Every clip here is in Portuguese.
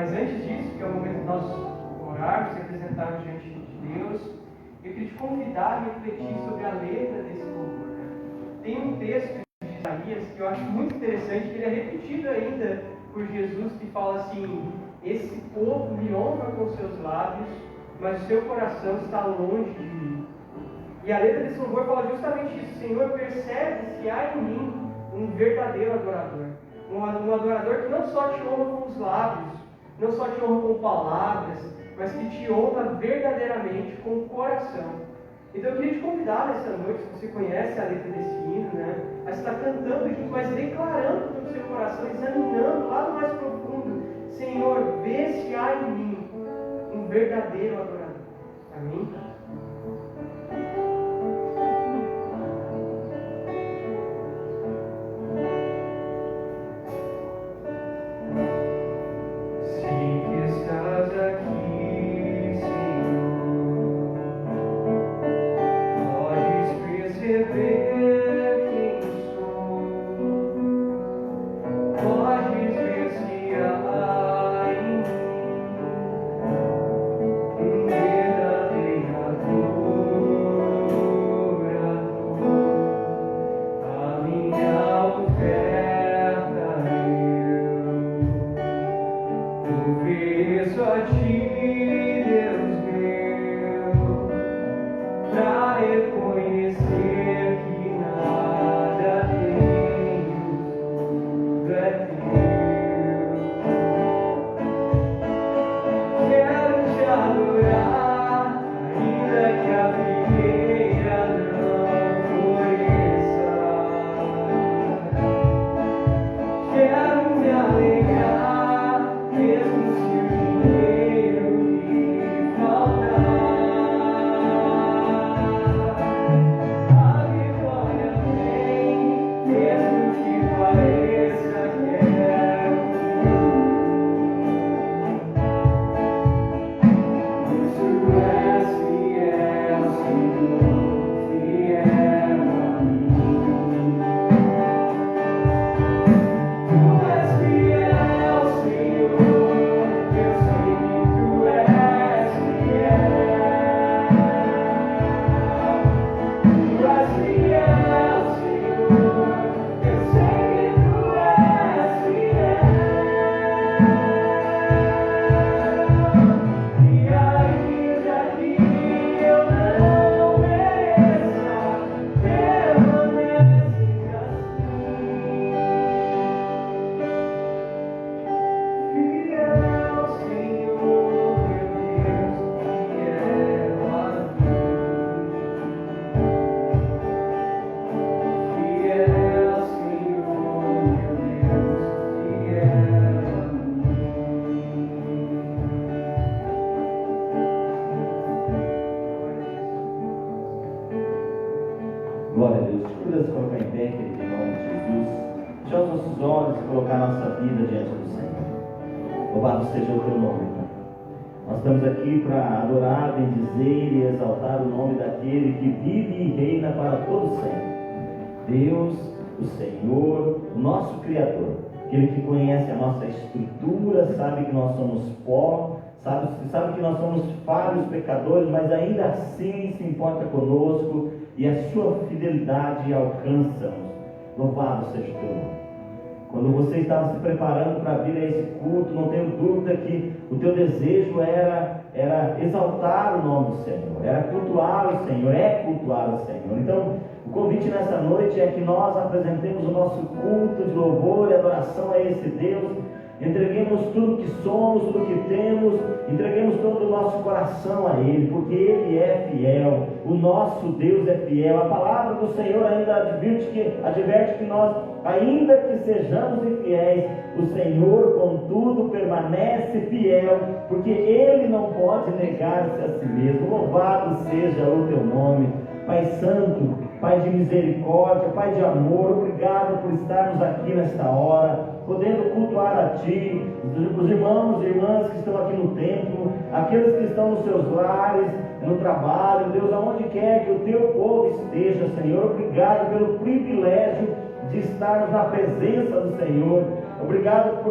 Mas antes disso, que é o momento de nós orarmos e apresentarmos diante de Deus, eu queria te convidar a refletir sobre a letra desse louvor. Tem um texto de Isaías que eu acho muito interessante, que ele é repetido ainda por Jesus, que fala assim: esse povo me honra com seus lábios, mas o seu coração está longe de mim. E a letra desse louvor fala justamente isso: Senhor, percebe se há em mim um verdadeiro adorador. Um adorador que não só te honra com os lábios, não só te honra com palavras, mas que te honra verdadeiramente com o coração. Então eu queria te convidar nessa noite, se você conhece a letra desse hino, a estar cantando aqui, mas declarando no seu coração, examinando lá no mais profundo: Senhor, vê se há em mim um verdadeiro adorador. Amém? Glória a Deus. Procura se colocar em pé, querido, em nome de Jesus. Fechar os nossos olhos e colocar a nossa vida diante do Senhor. Louvado seja o teu nome, Pai. Nós estamos aqui para adorar, bendizer e exaltar o nome daquele que vive e reina para todo sempre. Deus, o Senhor, o nosso Criador. Aquele que conhece a nossa estrutura, sabe que nós somos pó, sabe que nós somos falhos, pecadores, mas ainda assim se importa conosco e a sua fidelidade alcança-nos. Louvado seja o teu nome. Quando você estava se preparando para vir a esse culto, não tenho dúvida que o teu desejo era exaltar o nome do Senhor, era cultuar o Senhor, é cultuar o Senhor. Então, o convite nessa noite é que nós apresentemos o nosso culto de louvor e adoração a esse Deus, entreguemos tudo que somos, tudo que temos, entreguemos todo o nosso coração a Ele, porque Ele é fiel, o nosso Deus é fiel. A palavra do Senhor ainda adverte que nós, ainda que sejamos infiéis, o Senhor, contudo, permanece fiel, porque Ele não pode negar-se a si mesmo. Louvado seja o teu nome, Pai Santo, Pai de misericórdia, Pai de amor. Obrigado por estarmos aqui nesta hora, podendo cultuar a Ti, os irmãos e irmãs que estão aqui no templo, aqueles que estão nos seus lares, no trabalho, Deus, aonde quer que o Teu povo esteja, Senhor. Obrigado pelo privilégio de estarmos na presença do Senhor. Obrigado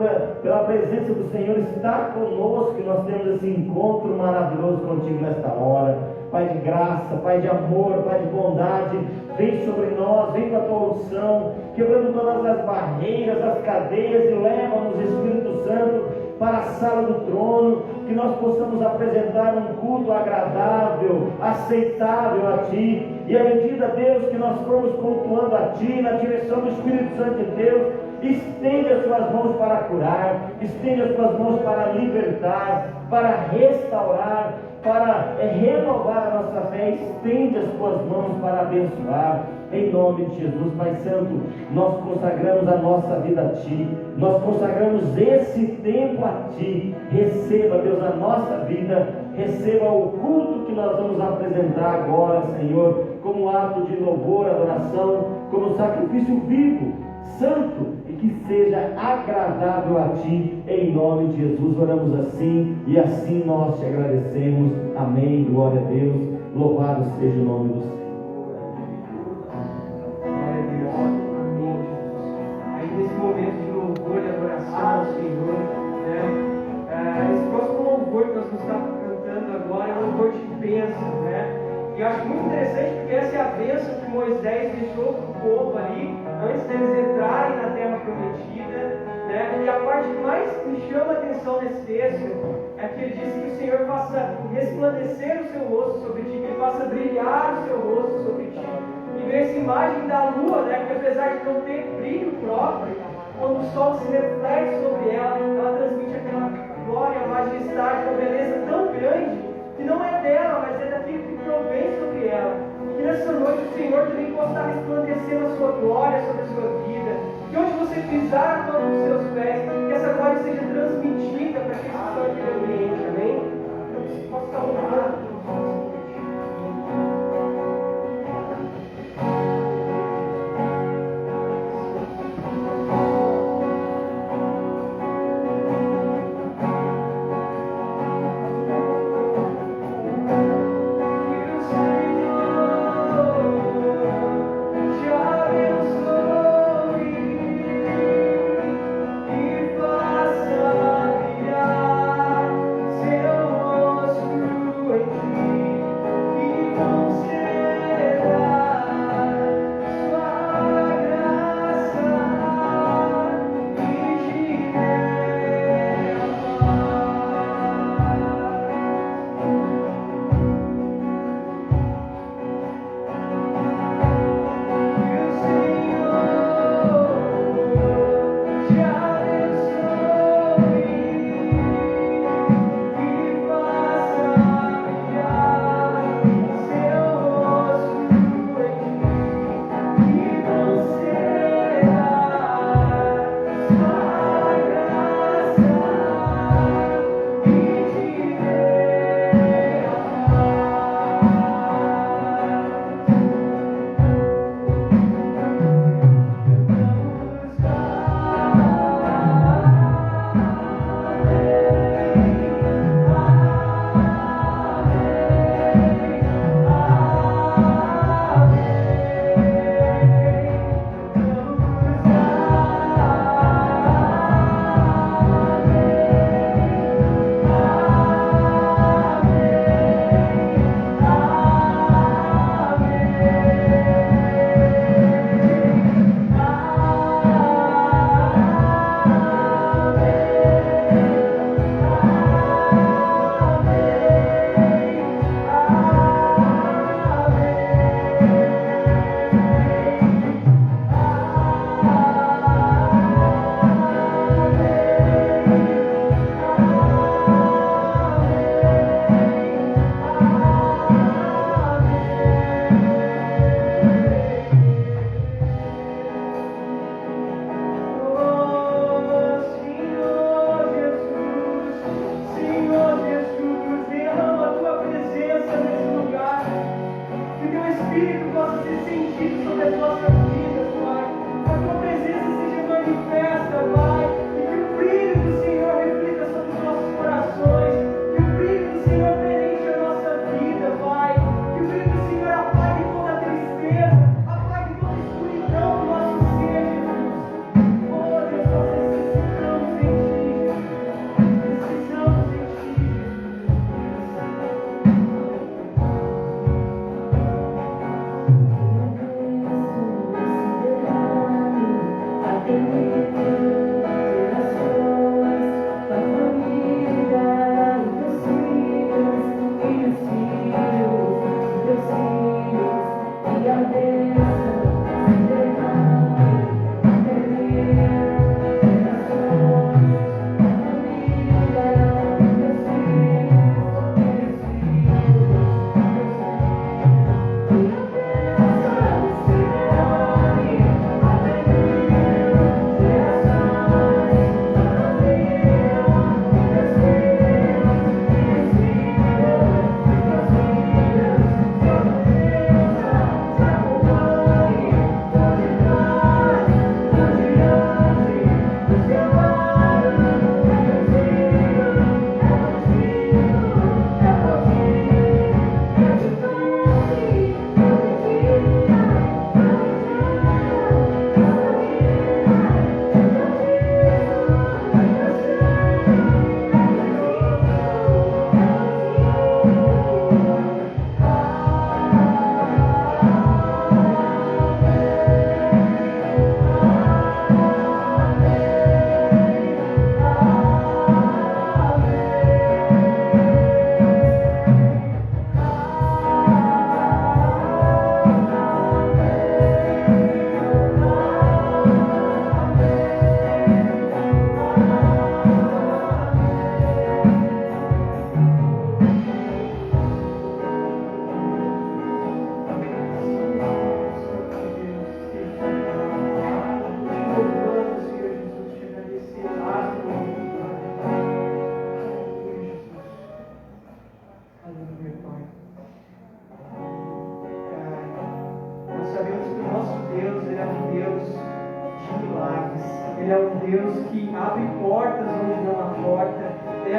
pela presença do Senhor estar conosco, que nós temos esse encontro maravilhoso contigo nesta hora. Pai de graça, Pai de amor, Pai de bondade, vem sobre nós, vem com a tua unção, quebrando todas as barreiras, as cadeias, e leva-nos, Espírito Santo, para a sala do trono, que nós possamos apresentar um culto agradável, aceitável a Ti, e à medida, Deus, que nós formos cultuando a Ti, na direção do Espírito Santo de Deus, estende as Suas mãos para curar, estende as Suas mãos para libertar, para restaurar, para renovar a nossa fé, estende as Tuas mãos para abençoar, em nome de Jesus. Pai Santo, nós consagramos a nossa vida a Ti, nós consagramos esse tempo a Ti. Receba, Deus, a nossa vida, receba o culto que nós vamos apresentar agora, Senhor, como ato de louvor, adoração, como sacrifício vivo, santo, e que seja agradável a Ti, em nome de Jesus. Oramos assim, e assim nós Te agradecemos. Amém, glória a Deus, louvado seja o nome do Senhor. Nesse momento de louvor e adoração ao Senhor, né? Esse próximo louvor que nós vamos estar cantando agora é um louvor de bênção, né? E eu acho muito interessante porque essa é a bênção que Moisés deixou para o povo ali, antes deles entrarem na terra prometida, né? E a parte que mais me chama a atenção nesse texto é que ele diz que o Senhor faça resplandecer o seu rosto sobre ti, que ele faça brilhar o seu rosto sobre ti. E ver essa imagem da lua, né, que apesar de não ter brilho próprio, quando o sol se reflete sobre ela, ela transmite aquela glória, majestade, uma beleza tão grande, que não é dela, mas é daquilo que provém sobre ela. Que nessa noite o Senhor também possa estar resplandecendo a sua glória sobre a sua vida, que onde você pisar a planta dos seus pés, que essa glória seja transmitida para aqueles que estão aqui no ambiente, amém? Então você possa estar louvando. Faça brilhar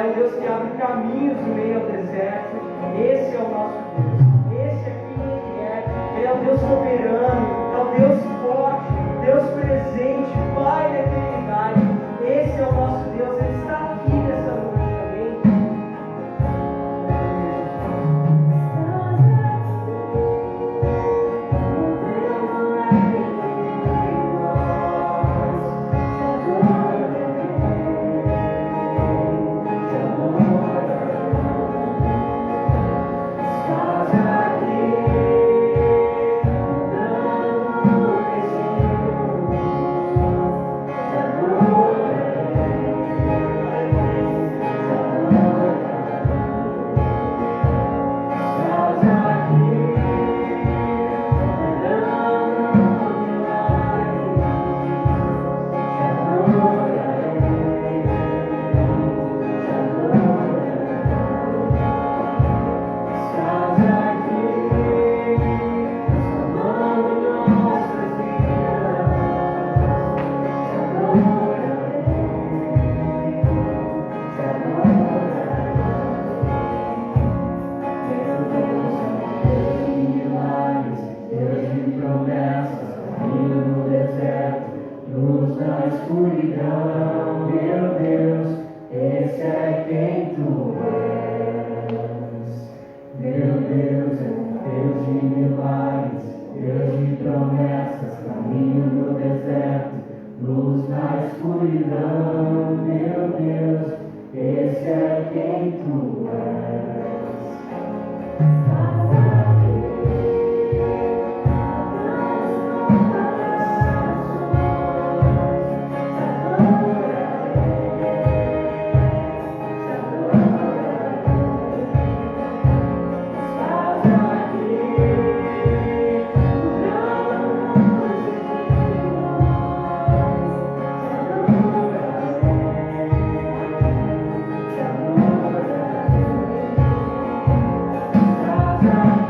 é o Deus que abre caminhos no meio ao deserto. Esse é o nosso Deus. Esse é quem Ele é. Ele é o Deus soberano, é o Deus forte, Deus presente, Pai da eternidade. Esse é o nosso Deus. Ele está aqui nessa noite, amém? Thank you.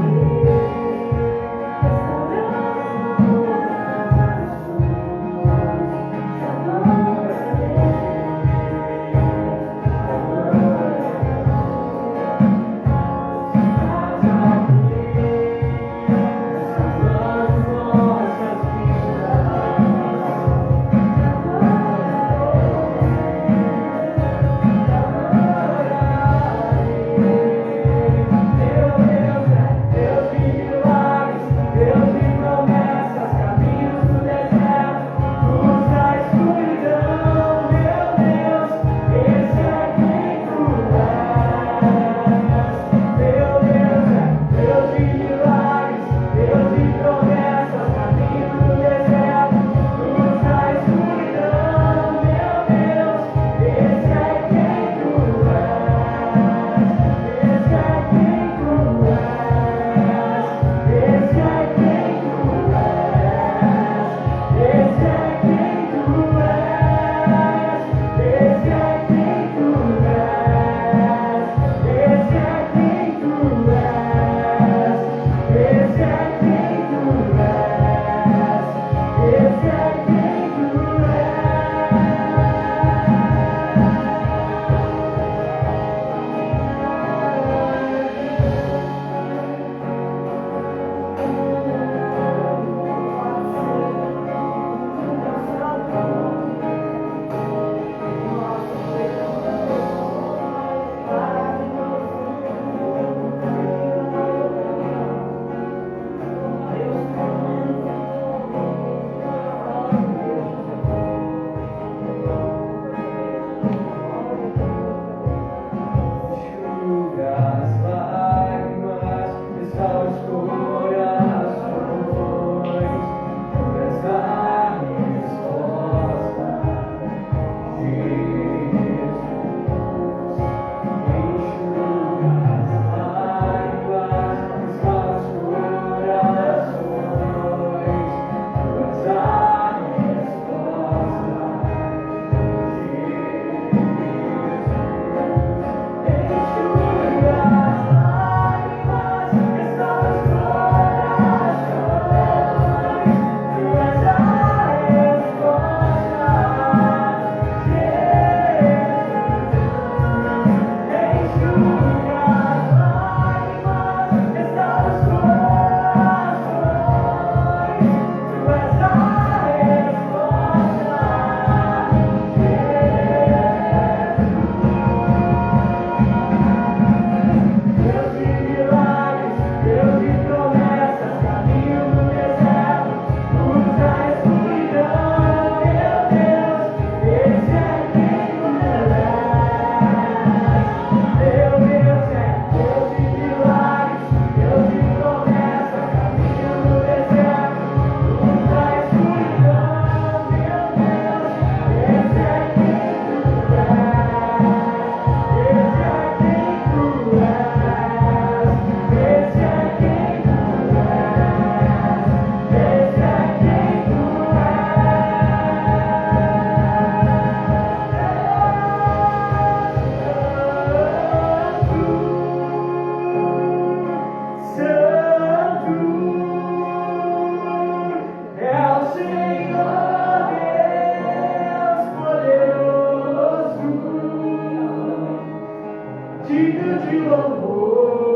digno de louvor,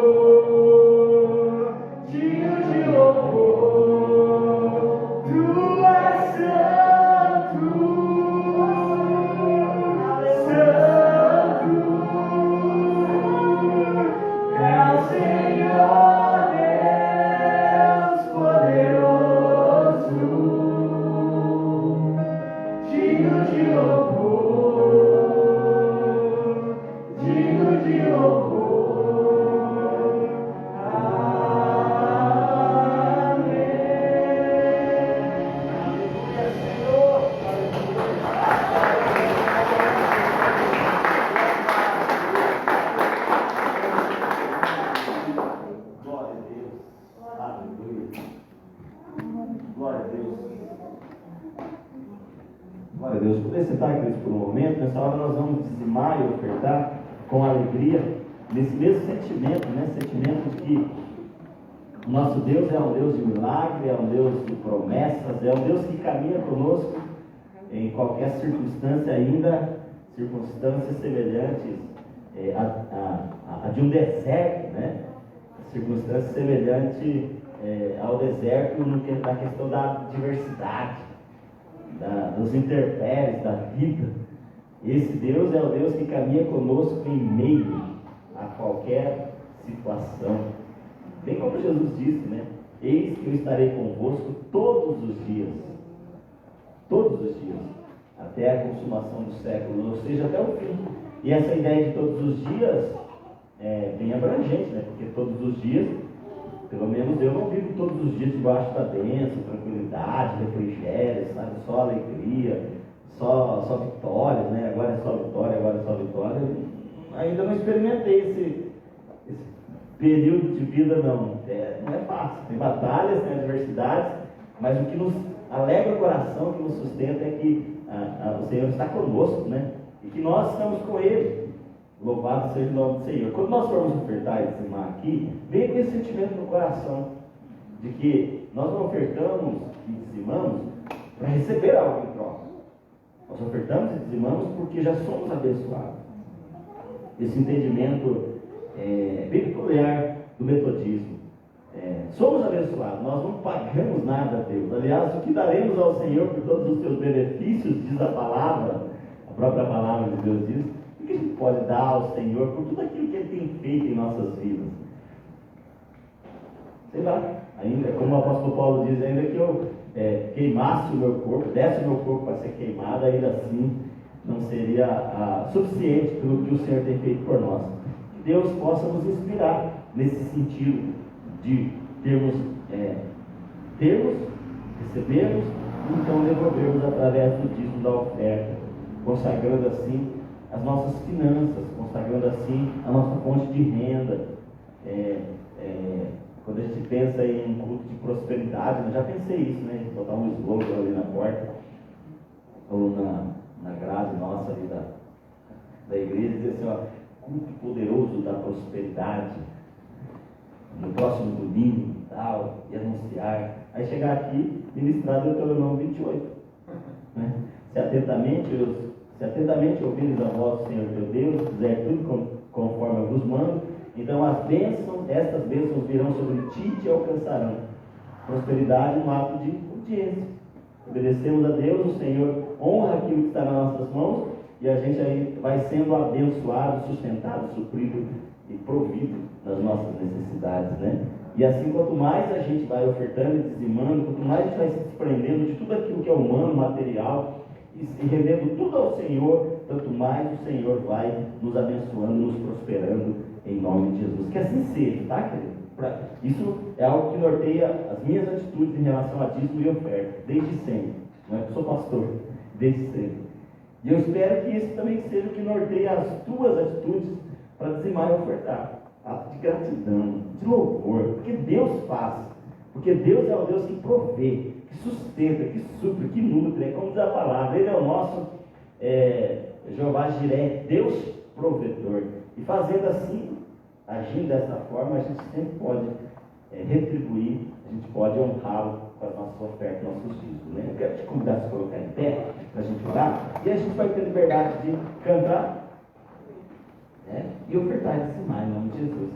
digno de louvor. Tu és santo, santo, é o Senhor Deus poderoso, digno de louvor, digno de louvor. Amém. Aleluia, Senhor. Glória a Deus. Aleluia. Glória a Deus. Glória a Deus. Poder sentar aqui por um momento. Nessa hora nós vamos dizimar e ofertar com alegria, nesse mesmo sentimento, né? Sentimento que o nosso Deus é um Deus de milagre, é um Deus de promessas, é um Deus que caminha conosco em qualquer circunstância, ainda circunstâncias semelhantes a de um deserto, né? Circunstância semelhante ao deserto na questão da diversidade, dos intempéries da vida. Esse Deus é o Deus que caminha conosco em meio a qualquer situação. Bem como Jesus disse, né? Eis que eu estarei convosco todos os dias, até a consumação do século, ou seja, até o fim. E essa ideia de todos os dias é bem abrangente, né? Porque todos os dias, pelo menos eu não vivo todos os dias debaixo da bênção, tranquilidade, refrigério, sabe? Só alegria, só vitórias, né? Agora é só vitória. Ainda não experimentei esse período de vida, não. Não é fácil. Tem batalhas, tem adversidades, mas o que nos alegra o coração, o que nos sustenta é que o Senhor está conosco, né? E que nós estamos com Ele. Louvado seja o nome do Senhor. Quando nós formos ofertar e dizimar aqui, vem com esse sentimento no coração de que nós não ofertamos e dizimamos para receber algo em troca. Nós ofertamos e dizimamos porque já somos abençoados. Esse entendimento é bem peculiar do metodismo. Somos abençoados, nós não pagamos nada a Deus. Aliás, o que daremos ao Senhor por todos os seus benefícios, diz a palavra, a própria palavra de Deus diz, o que a gente pode dar ao Senhor por tudo aquilo que Ele tem feito em nossas vidas? Sei lá, ainda, como o apóstolo Paulo diz, ainda que eu queimasse o meu corpo, desse o meu corpo para ser queimado, ainda assim não seria suficiente pelo que o Senhor tem feito por nós. Que Deus possa nos inspirar nesse sentido de termos, recebermos, então devolvermos através do dízimo da oferta, consagrando assim as nossas finanças, consagrando assim a nossa fonte de renda. Quando a gente pensa em um culto de prosperidade, eu já pensei isso, né? Botar um slogan ali na porta, ou na grade nossa ali da igreja, dizer assim, ó, culto poderoso da prosperidade, no próximo domingo e tal, e anunciar. Aí chegar aqui, ministrar Deuteronômio 28. Né? Se atentamente ouvires a voz do Senhor teu Deus, fizer tudo conforme eu vos mando, então estas bênçãos virão sobre ti e te alcançarão. Prosperidade no ato de obediência. Obedecemos a Deus, o Senhor honra aquilo que está nas nossas mãos, e a gente aí vai sendo abençoado, sustentado, suprido e provido nas nossas necessidades, né? E assim, quanto mais a gente vai ofertando e dizimando, quanto mais a gente vai se desprendendo de tudo aquilo que é humano, material, e rendendo tudo ao Senhor, tanto mais o Senhor vai nos abençoando, nos prosperando, em nome de Jesus. Que assim seja, tá, querido? Isso é algo que norteia as minhas atitudes em relação a dízimo e oferta, desde sempre. Não é que eu sou pastor, desde sempre. E eu espero que isso também seja o que norteia as tuas atitudes para dizimar e ofertar. Ato de gratidão, de louvor, porque Deus faz. Porque Deus é o Deus que provê, que sustenta, que supre, que nutre, como diz a palavra. Ele é o nosso Jeová Jiré, Deus provedor. E fazendo assim, agindo dessa forma, a gente sempre pode retribuir, a gente pode honrá-lo com as nossas ofertas, nossos dízimos. Né? Eu quero te convidar a se colocar em pé, para a gente orar, e a gente vai ter liberdade de cantar. Né? e ofertar e dizimar em nome de Jesus.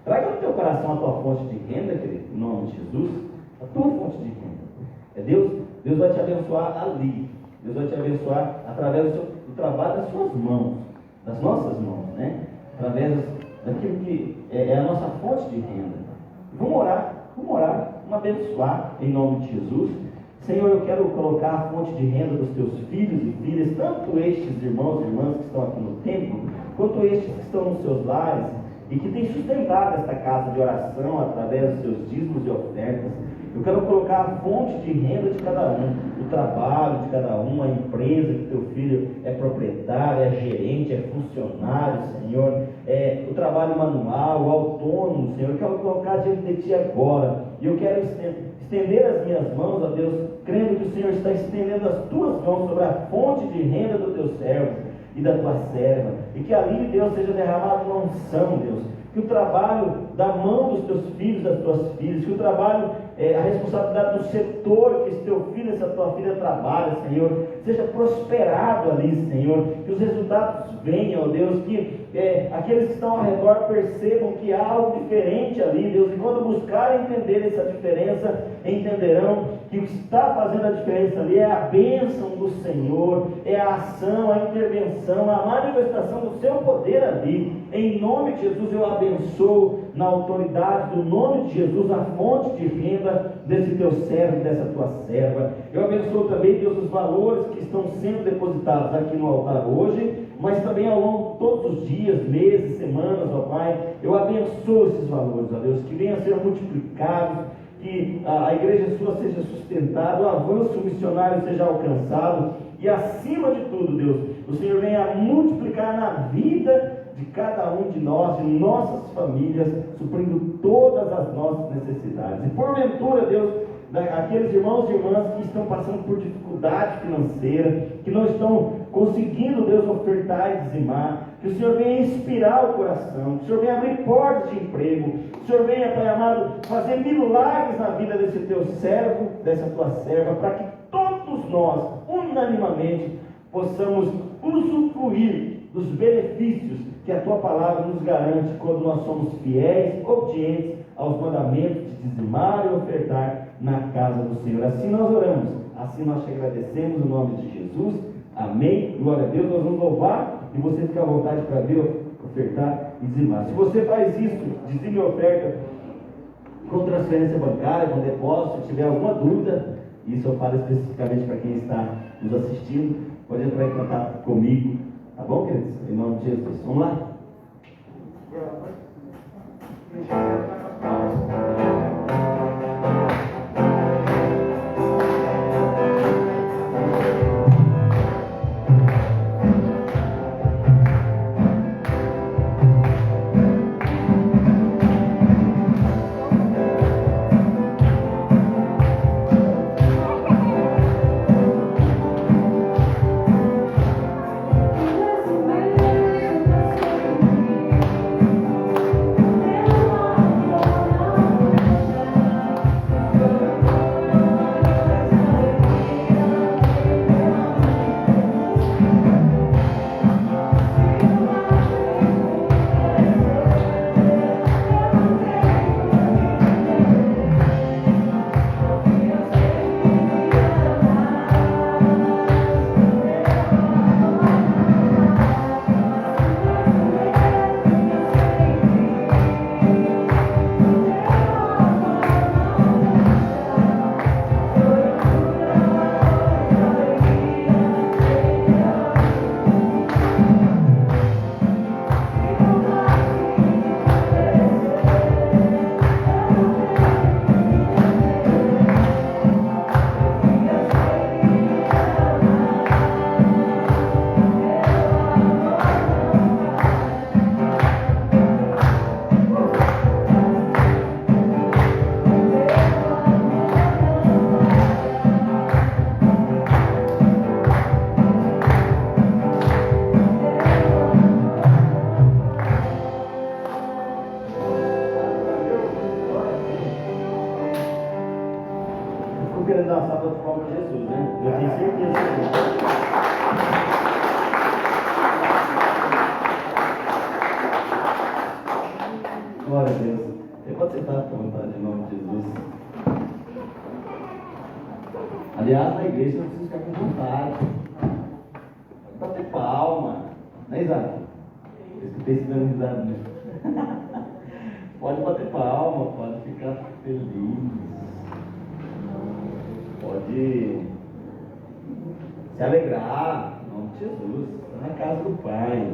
Traga no teu coração a tua fonte de renda, querido, em nome de Jesus, a tua fonte de renda. É Deus vai te abençoar ali. Deus vai te abençoar através do trabalho das suas mãos, das nossas mãos, né? Através daquilo que é a nossa fonte de renda. Vamos orar, vamos abençoar em nome de Jesus. Senhor, eu quero colocar a fonte de renda dos teus filhos e filhas, tanto estes irmãos e irmãs que estão aqui no templo, quanto estes que estão nos seus lares e que têm sustentado esta casa de oração através dos seus dízimos e ofertas. Eu quero colocar a fonte de renda de cada um, o trabalho de cada um, a empresa que teu filho é proprietário, é gerente, é funcionário, Senhor, o trabalho manual, o autônomo, Senhor. Eu quero colocar diante de Ti agora, e eu quero estender as minhas mãos, ó Deus, crendo que o Senhor está estendendo as Tuas mãos sobre a fonte de renda do Teu servo e da Tua serva, e que ali, Deus, seja derramada uma unção, Deus, que o trabalho da mão dos Teus filhos, das Tuas filhas, que o trabalho, a responsabilidade do setor que esse Teu filho, essa Tua filha trabalha, Senhor, seja prosperado ali, Senhor, que os resultados venham, ó Deus, que aqueles que estão ao redor percebam que há algo diferente ali, Deus, e quando buscarem entender essa diferença, entenderão que o que está fazendo a diferença ali é a bênção do Senhor, é a ação, a intervenção, a manifestação do seu poder ali. Em nome de Jesus eu abençoo, na autoridade do nome de Jesus, a fonte de renda desse teu servo e dessa tua serva. Eu abençoo também, Deus, os valores que estão sendo depositados aqui no altar hoje, mas também ao longo de todos os dias, meses, semanas, ó Pai. Eu abençoo esses valores, ó Deus, que venham a ser multiplicados, que a igreja sua seja sustentada, o avanço missionário seja alcançado, e acima de tudo, Deus, o Senhor venha a multiplicar na vida de cada um de nós, de nossas famílias, suprindo todas as nossas necessidades. E porventura, Deus, aqueles irmãos e irmãs que estão passando por dificuldade financeira, que não estão conseguindo, Deus, ofertar e dizimar, que o Senhor venha inspirar o coração, que o Senhor venha abrir portas de emprego, que o Senhor venha, Pai amado, fazer milagres na vida desse teu servo, dessa tua serva, para que todos nós, unanimamente, possamos usufruir dos benefícios que a tua palavra nos garante quando nós somos fiéis, obedientes aos mandamentos de dizimar e ofertar na casa do Senhor. Assim nós oramos, assim nós te agradecemos no nome de Jesus. Amém. Glória a Deus. Nós vamos louvar e você fica à vontade para ver, ofertar e dizimar. Se você faz isso, dizime e oferta com transferência bancária, com depósito, se tiver alguma dúvida, isso eu falo especificamente para quem está nos assistindo, pode entrar em contato comigo, tá bom, queridos? Em nome de Jesus. Vamos lá? Glória a Deus. Você pode sentar com vontade em nome de Jesus. Aliás, na igreja não precisa ficar com vontade. Pode bater palma. Né, Isaac? Eu escutei esse dando risada, né? Pode bater palma, pode ficar feliz. Pode se alegrar. Em nome de Jesus. Está na casa do Pai.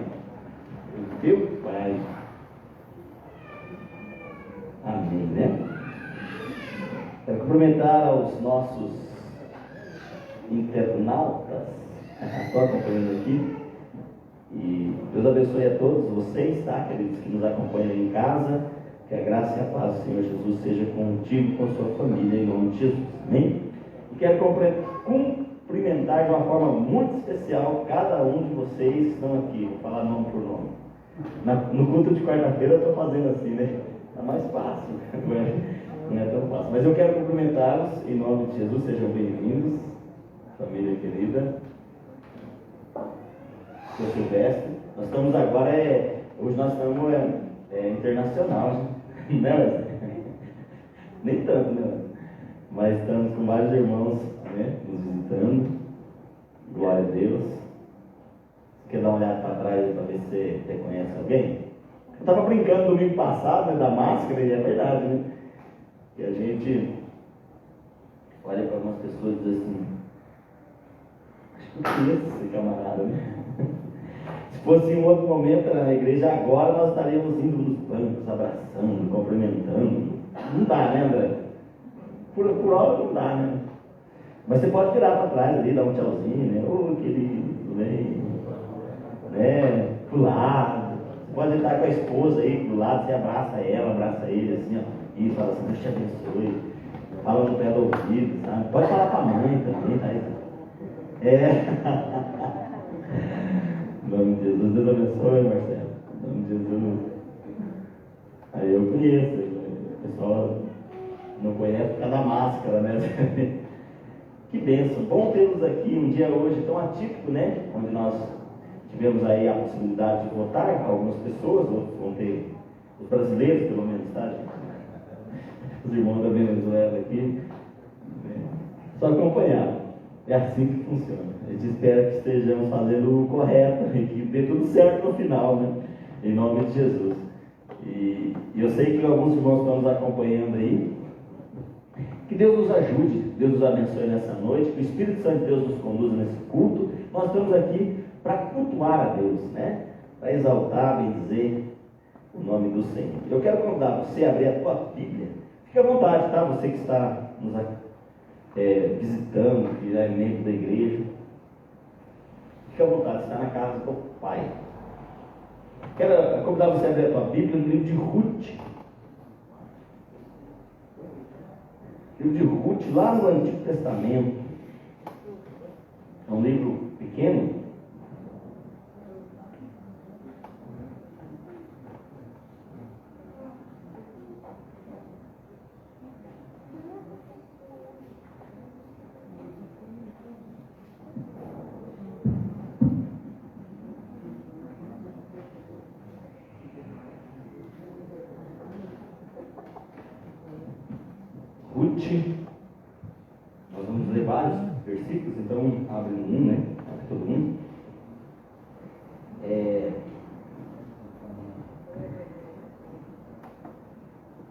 O teu Pai. Amém, né? Quero cumprimentar aos nossos internautas que estão acompanhando aqui. E Deus abençoe a todos vocês, tá, queridos, que nos acompanham aí em casa. Que a graça e a paz do Senhor Jesus seja contigo e com sua família, em nome de Jesus. Amém? E quero cumprimentar de uma forma muito especial cada um de vocês que estão aqui. Vou falar nome por nome. No culto de quarta-feira eu estou fazendo assim, né? Está mais fácil, não é tão fácil. Mas eu quero cumprimentá-los em nome de Jesus, sejam bem-vindos, família querida. Sou Silvestre. Nós estamos agora, hoje nós estamos internacional, né? Nem tanto, né? Mas estamos com vários irmãos, né, nos visitando. Glória a Deus. Quer dar uma olhada para trás para ver se você reconhece alguém? Eu estava brincando domingo passado, né, da máscara, e é verdade, né? E a gente olha para algumas pessoas e diz assim: acho que eu conheço esse camarada, né? Se fosse em outro momento na igreja, agora nós estaríamos indo nos bancos, abraçando, cumprimentando. Não dá, né, André? Por hora não dá, né? Mas você pode virar para trás ali, dar um tchauzinho, né? Ô, querido, tudo bem? Né? Pro lado. Pode estar com a esposa aí do lado, você abraça ela, abraça ele, assim, ó, e fala assim: Deus te abençoe. Fala no pé do ouvido, sabe? Pode falar para a mãe também, tá aí. Em nome de Jesus, Deus abençoe, Marcelo. Em nome de Jesus. Aí eu conheço, o pessoal não conhece por causa da máscara, né? Que bênção. Bom tê-los aqui, um dia hoje tão atípico, né? Onde nós tivemos aí a possibilidade de votar, algumas pessoas, outros vão ter, os brasileiros pelo menos, tá, gente? Os irmãos da Venezuela aqui, né? Só acompanhar, é assim que funciona. A gente espera que estejamos fazendo o correto e que dê tudo certo no final, né? Em nome de Jesus. E eu sei que alguns irmãos estão nos acompanhando aí. Que Deus nos ajude, Deus nos abençoe nessa noite, que o Espírito Santo de Deus nos conduza nesse culto. Nós estamos aqui para cultuar a Deus, né? Para exaltar, bendizer o nome do Senhor. Eu quero convidar você a abrir a tua Bíblia. Fique à vontade, tá? Você que está nos visitando, que já é membro da igreja. Fique à vontade, está na casa do Pai. Quero convidar você a abrir a tua Bíblia no livro de Ruth. Livro de Ruth, lá no Antigo Testamento. É um livro pequeno. Nós vamos ler vários versículos, então abre no 1, né? Capítulo 1.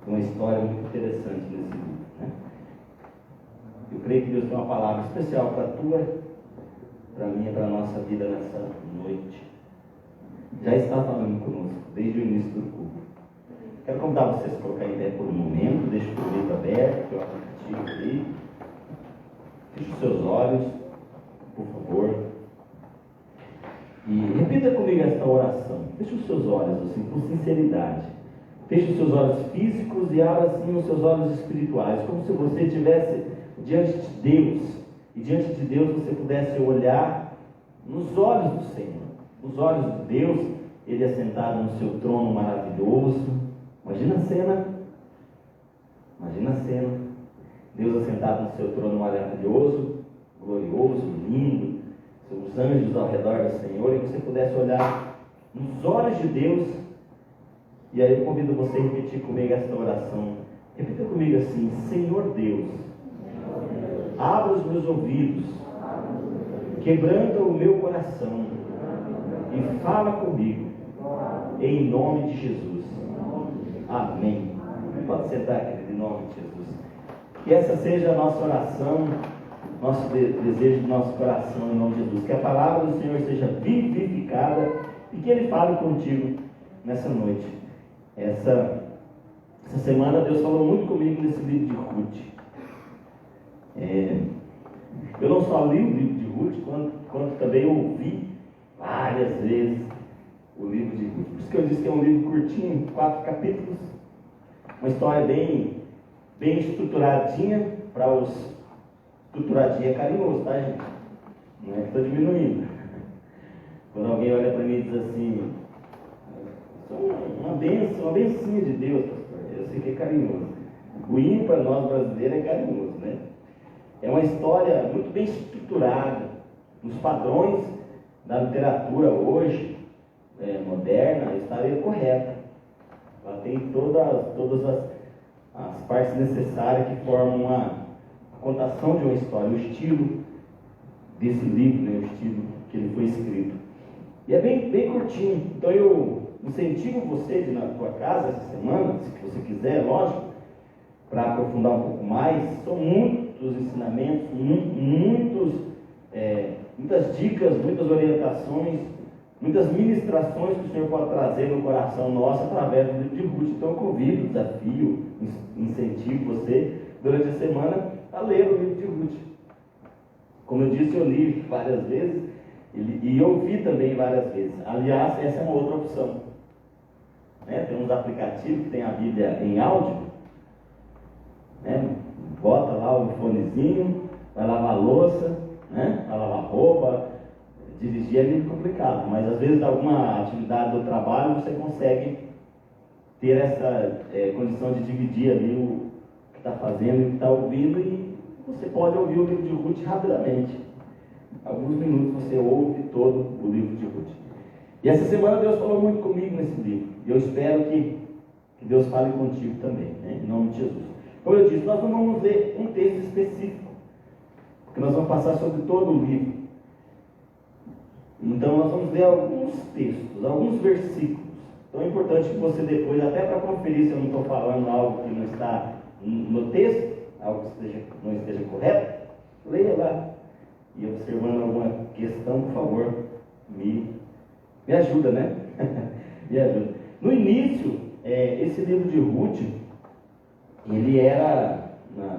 Uma história muito interessante nesse livro, né? Eu creio que Deus tem uma palavra especial para a tua, para a minha, para a nossa vida nessa noite. Já está falando conosco desde o início do culto. Quero convidar vocês a colocar em pé por um momento, deixe o livro aberto, que eu aplicativo aí. Feche os seus olhos, por favor. E repita comigo esta oração. Feche os seus olhos, assim, com sinceridade. Feche os seus olhos físicos e abra, assim, os seus olhos espirituais, como se você estivesse diante de Deus. E diante de Deus você pudesse olhar nos olhos do Senhor. Os olhos de Deus, Ele assentado no seu trono maravilhoso. Imagina a cena. Imagina a cena. Deus assentado no seu trono maravilhoso, glorioso, lindo, seus anjos ao redor do Senhor, e você pudesse olhar nos olhos de Deus E aí eu convido você a repetir comigo esta oração. Repita comigo assim: Senhor Deus, abra os meus ouvidos, quebranta o meu coração e fala comigo, em nome de Jesus. Amém. Pode sentar, querido, em nome de Jesus. Que essa seja a nossa oração, nosso desejo do nosso coração, em nome de Jesus. Que a palavra do Senhor seja vivificada e que Ele fale contigo nessa noite. Essa semana Deus falou muito comigo nesse livro de Ruth. Eu não só li o livro de Ruth, quanto também ouvi várias vezes o livro de Ruth. Por isso que eu disse que é um livro curtinho, 4 capítulos. Uma história bem estruturadinha para os... Estruturadinha é carinhoso, tá, gente? Não é que estou diminuindo. Quando alguém olha para mim e diz assim, uma benção de Deus, pastor, eu sei que é carinhoso. O hino para nós brasileiros é carinhoso, né? É uma história muito bem estruturada, nos padrões da literatura hoje, moderna, estaria correta. Ela tem todas as partes necessárias que formam a contação de uma história, o estilo desse livro, né, o estilo que ele foi escrito. E é bem curtinho. Então eu incentivo você de ir na tua casa essa semana, se você quiser, lógico, para aprofundar um pouco mais. São muitos ensinamentos, muitas dicas, muitas orientações, muitas ministrações que o Senhor pode trazer no coração nosso através do livro de Ruth. Então eu convido, desafio, incentivo você durante a semana a ler o livro de Ruth. Como eu disse, eu li várias vezes e ouvi também várias vezes. Aliás, essa é uma outra opção. Tem uns aplicativos que tem a Bíblia em áudio, bota lá o fonezinho, vai lavar a louça, vai lavar roupa. Dirigir é meio complicado, mas às vezes alguma atividade do trabalho você consegue ter essa condição de dividir ali o que está fazendo e o que está ouvindo, e você pode ouvir o livro de Ruth rapidamente. Alguns minutos você ouve todo o livro de Ruth. E essa semana Deus falou muito comigo nesse livro, e eu espero que Deus fale contigo também, em nome de Jesus. Como eu disse, nós não vamos ler um texto específico, porque nós vamos passar sobre todo o livro. Então nós vamos ler alguns textos, alguns versículos. Então é importante que você depois, até para conferir se eu não estou falando algo que não está no texto, algo que não esteja correto, leia lá. E observando alguma questão, por favor, me ajuda, né? Me ajuda. No início, esse livro de Ruth, ele era,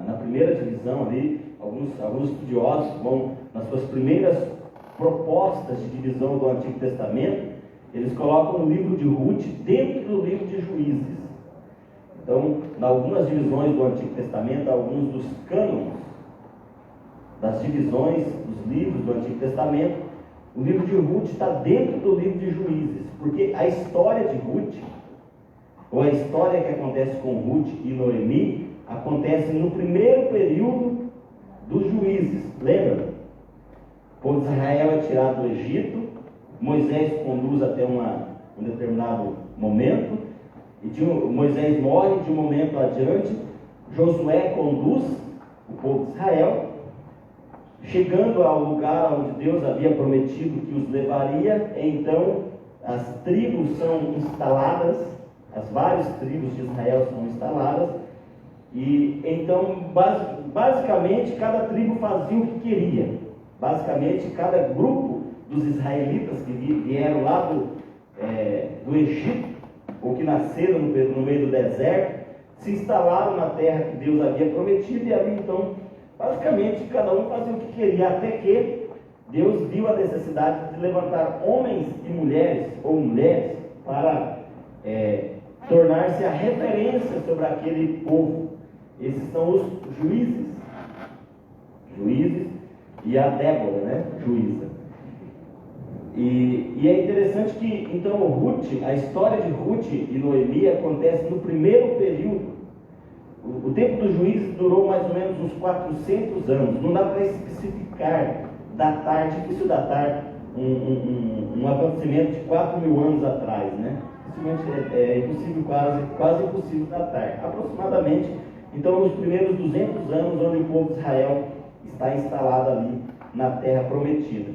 na primeira divisão ali, alguns estudiosos vão, nas suas primeiras propostas de divisão do Antigo Testamento, eles colocam o livro de Ruth dentro do livro de Juízes. Então, em algumas divisões do Antigo Testamento, alguns dos cânones das divisões dos livros do Antigo Testamento, o livro de Ruth está dentro do livro de Juízes, porque a história de Ruth, ou a história que acontece com Ruth e Noemi, acontece no primeiro período dos Juízes. Lembra? Quando Israel é tirado do Egito, Moisés conduz até um determinado momento, e Moisés morre de um momento adiante, Josué conduz o povo de Israel, chegando ao lugar onde Deus havia prometido que os levaria. Então as tribos são instaladas, as várias tribos de Israel são instaladas, e então basicamente cada tribo fazia o que queria. Basicamente cada grupo dos israelitas que vieram lá do Egito, ou que nasceram no meio do deserto, se instalaram na terra que Deus havia prometido, e ali então basicamente cada um fazia o que queria, até que Deus viu a necessidade de levantar homens e mulheres, ou mulheres, para tornar-se a referência sobre aquele povo. Esses são os juízes e a Débora, né? Juíza. E é interessante que então Ruth, a história de Ruth e Noemi acontece no primeiro período. O tempo dos juízes durou mais ou menos uns 400 anos. Não dá para especificar, datar, difícil datar um acontecimento de 4.000 anos atrás, né? dificilmente é impossível, quase impossível datar. Aproximadamente, então, nos primeiros 200 anos, onde o povo de Israel está instalado ali na terra prometida.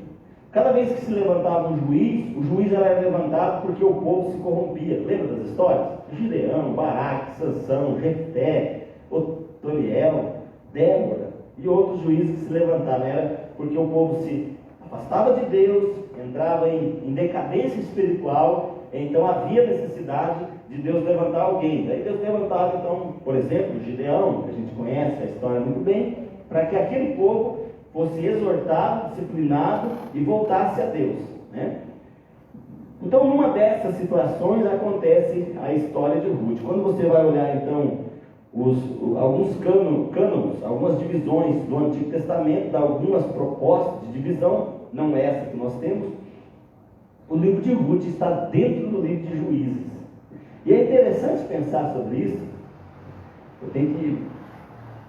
Cada vez que se levantava um juiz, o juiz era levantado porque o povo se corrompia. Lembra das histórias? Gideão, Baraque, Sansão, Jefté, Otoniel, Débora e outros juízes que se levantaram. Era porque o povo se afastava de Deus, entrava em decadência espiritual, então havia necessidade de Deus levantar alguém. Daí Deus levantava, então, por exemplo, Gideão, que a gente conhece a história muito bem, para que aquele povo fosse exortado, disciplinado e voltasse a Deus, né? Então, numa dessas situações acontece a história de Ruth. Quando você vai olhar, então, alguns cânones, algumas divisões do Antigo Testamento, dá algumas propostas de divisão, não essa que nós temos, o livro de Ruth está dentro do livro de Juízes. E é interessante pensar sobre isso. Eu tenho que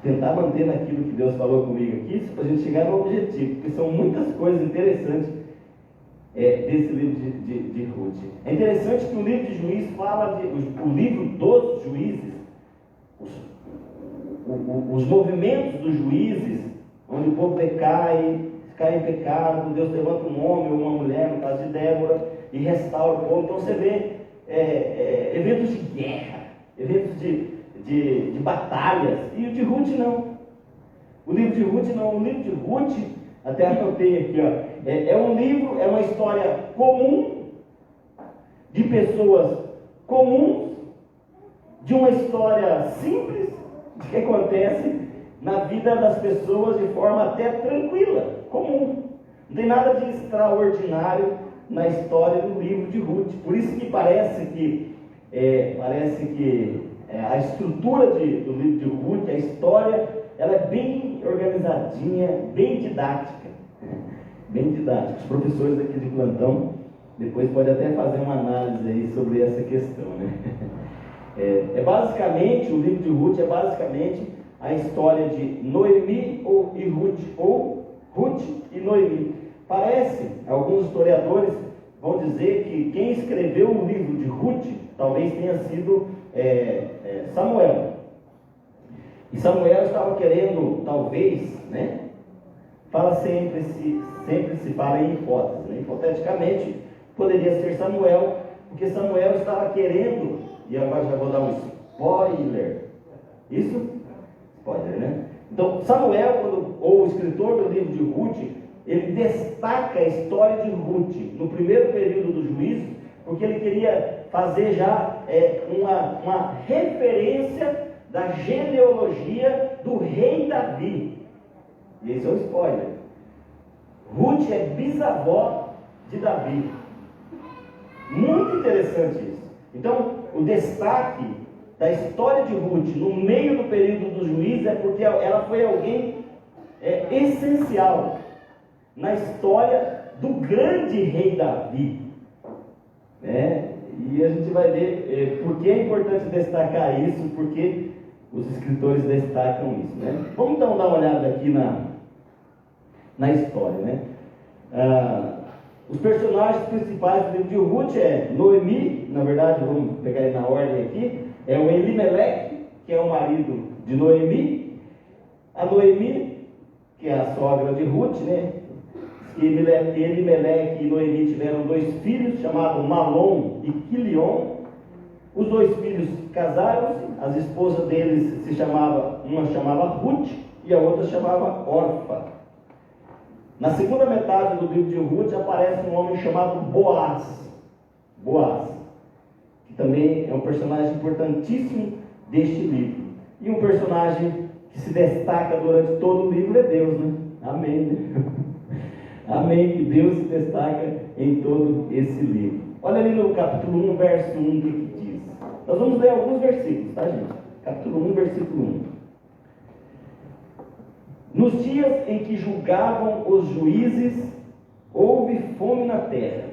tentar manter naquilo que Deus falou comigo aqui, para a gente chegar no objetivo, porque são muitas coisas interessantes desse livro de Ruth. É interessante que o livro de Juízes fala o livro dos juízes, os movimentos dos juízes, onde o povo cai em pecado, Deus levanta um homem ou uma mulher, no caso de Débora, e restaura o povo. Então você vê eventos de guerra, eventos de batalhas, e o de Ruth não. O livro de Ruth não. O livro de Ruth, até anotei aqui, ó, é um livro, é uma história comum, de pessoas comuns, de uma história simples, de que acontece na vida das pessoas de forma até tranquila, comum. Não tem nada de extraordinário na história do livro de Ruth. Por isso que parece que a estrutura do livro de Ruth, a história, ela é bem organizadinha, bem didática. Bem didática. Os professores aqui de plantão depois podem até fazer uma análise aí sobre essa questão, né? Basicamente, o livro de Ruth é basicamente a história de Noemi e Ruth, ou Ruth e Noemi. Parece, alguns historiadores vão dizer que quem escreveu o livro de Ruth talvez tenha sido Samuel. E Samuel estava querendo, talvez, né? Sempre se fala em hipótese, né? Hipoteticamente, poderia ser Samuel, porque Samuel estava querendo, e agora já vou dar um spoiler. Isso? Spoiler, né? Então, Samuel, ou o escritor do livro de Ruth, ele destaca a história de Ruth no primeiro período do juízo, porque ele queria fazer já uma referência da genealogia do rei Davi. E esse é o spoiler. Ruth é bisavó de Davi. Muito interessante isso. Então, o destaque da história de Ruth no meio do período do juízo é porque ela foi alguém essencial na história do grande rei Davi. E a gente vai ver por que é importante destacar isso, porque os escritores destacam isso, né? Vamos então dar uma olhada aqui na história, né? Os personagens principais do livro de Ruth é Noemi, na verdade, vamos pegar ele na ordem aqui, é o Elimeleque, que é o marido de Noemi, a Noemi, que é a sogra de Ruth, né? Elimeleque e Noemi tiveram 2 filhos, chamados Malom e Quilion. Os 2 filhos casaram-se, as esposas deles uma chamava Ruth e a outra chamava Orfa. Na segunda metade do livro de Ruth aparece um homem chamado Boaz, que também é um personagem importantíssimo deste livro. E um personagem que se destaca durante todo o livro é Deus, né? Amém, né? Amém, que Deus se destaca em todo esse livro. Olha ali no capítulo 1, verso 1, o que diz. Nós vamos ler alguns versículos, tá, gente? Capítulo 1, versículo 1. Nos dias em que julgavam os juízes, houve fome na terra,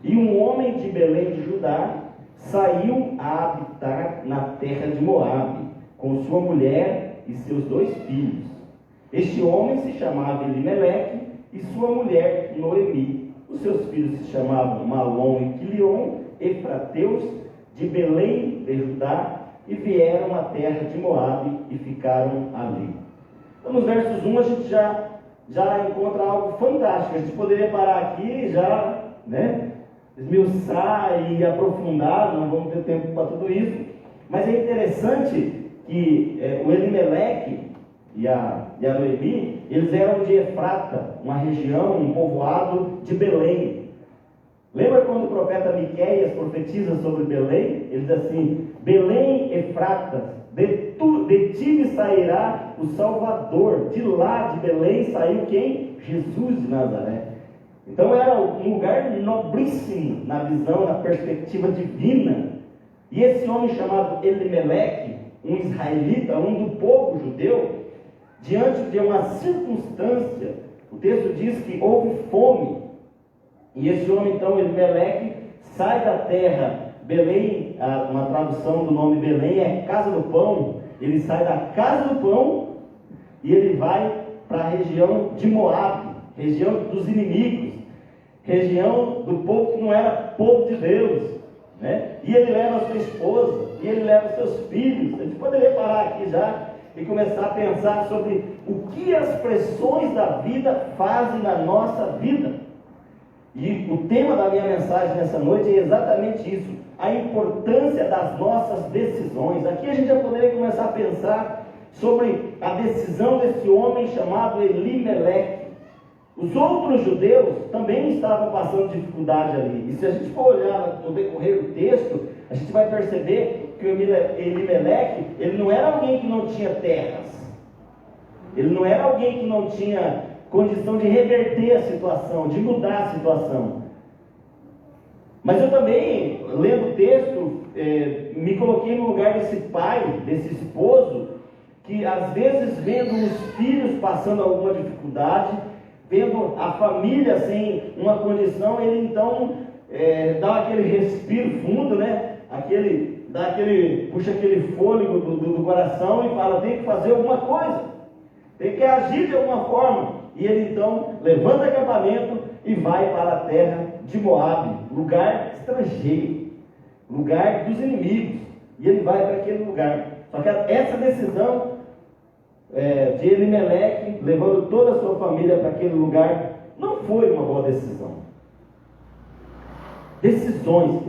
e um homem de Belém de Judá saiu a habitar na terra de Moabe, com sua mulher e seus 2 filhos. Este homem se chamava Elimeleque, e sua mulher Noemi. Os seus filhos se chamavam Malom e Quilion. efrateus de Belém de Judá e vieram à terra de Moabe e ficaram ali. Então, nos versos 1 a gente já encontra algo fantástico. A gente poderia parar aqui e já, esmiuçar e aprofundar, não vamos ter tempo para tudo isso, mas é interessante que o Elimeleque e a Noemi, eles eram de Efrata, uma região, um povoado de Belém. Lembra quando o profeta Miqueias profetiza sobre Belém? Ele diz assim: Belém, Efrata, de ti me sairá o Salvador. De lá, de Belém, saiu quem? Jesus de Nazaré. Então era um lugar nobríssimo na visão, na perspectiva divina. E esse homem chamado Elimeleque, um israelita, um do povo judeu, diante de uma circunstância, o texto diz que houve fome. E esse homem, então, Elimeleque, sai da terra. Belém, uma tradução do nome Belém é casa do pão. Ele sai da casa do pão e ele vai para a região de Moabe, região dos inimigos, região do povo que não era povo de Deus, E ele leva a sua esposa, e ele leva seus filhos. A gente poderia parar aqui já e começar a pensar sobre o que as pressões da vida fazem na nossa vida. E o tema da minha mensagem nessa noite é exatamente isso: a importância das nossas decisões. Aqui a gente já poderia começar a pensar sobre a decisão desse homem chamado Elimeleque. Os outros judeus também estavam passando dificuldade ali. E se a gente for olhar no decorrer do texto, a gente vai perceber que o Elimeleque, ele não era alguém que não tinha terras. Ele não era alguém que não tinha condição de reverter a situação, de mudar a situação. Mas eu também, lendo o texto, me coloquei no lugar desse pai, desse esposo, que às vezes vendo os filhos passando alguma dificuldade, vendo a família sem uma condição, ele então dá aquele respiro fundo, puxa aquele fôlego do coração e fala: tem que fazer alguma coisa, tem que agir de alguma forma. E ele então levanta acampamento e vai para a terra de Moabe, lugar estrangeiro, lugar dos inimigos. E ele vai para aquele lugar. Só que essa decisão de Elimeleque, levando toda a sua família para aquele lugar, não foi uma boa decisão. Decisões.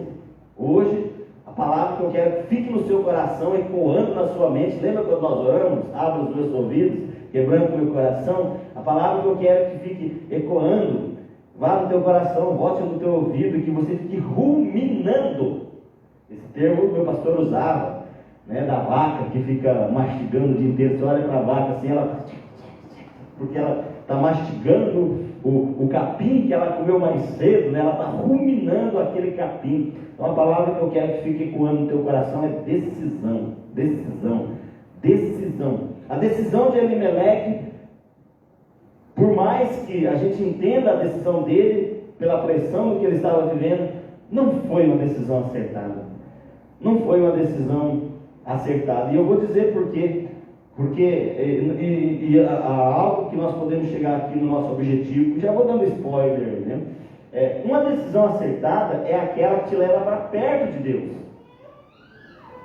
Hoje, a palavra que eu quero que fique no seu coração, ecoando na sua mente. Lembra quando nós oramos? Abra os meus ouvidos, quebrando o meu coração. A palavra que eu quero que fique ecoando, vá no teu coração, volte no teu ouvido, que você fique ruminando. Esse termo meu pastor usava, da vaca que fica mastigando o dia inteiro. Você olha para a vaca assim, porque ela está mastigando o capim que ela comeu mais cedo, ela está ruminando aquele capim. Então a palavra que eu quero que fique ecoando no teu coração é decisão, decisão, decisão. A decisão de Elimeleque, por mais que a gente entenda a decisão dele, pela pressão do que ele estava vivendo, não foi uma decisão acertada. Não foi uma decisão acertada. E eu vou dizer por quê. Porque há algo que nós podemos chegar aqui no nosso objetivo. Já vou dando spoiler, uma decisão acertada é aquela que te leva para perto de Deus.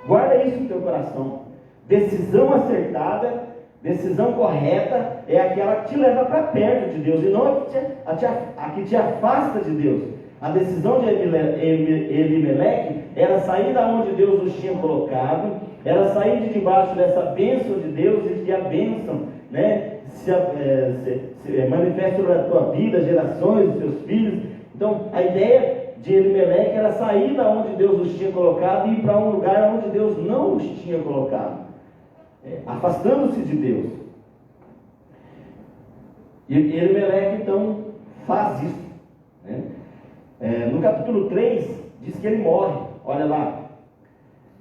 Guarda isso no teu coração. Decisão acertada, decisão correta é aquela que te leva para perto de Deus, e não a que te afasta de Deus. A decisão de Elimeleque era sair da onde Deus os tinha colocado, era sair de debaixo dessa bênção de Deus, e que a bênção se manifeste sobre a tua vida, gerações, os teus filhos. Então a ideia de Elimeleque era sair da onde Deus os tinha colocado e ir para um lugar onde Deus não os tinha colocado, afastando-se de Deus. E Elimeleque então faz isso, no capítulo 3 diz que ele morre. Olha lá,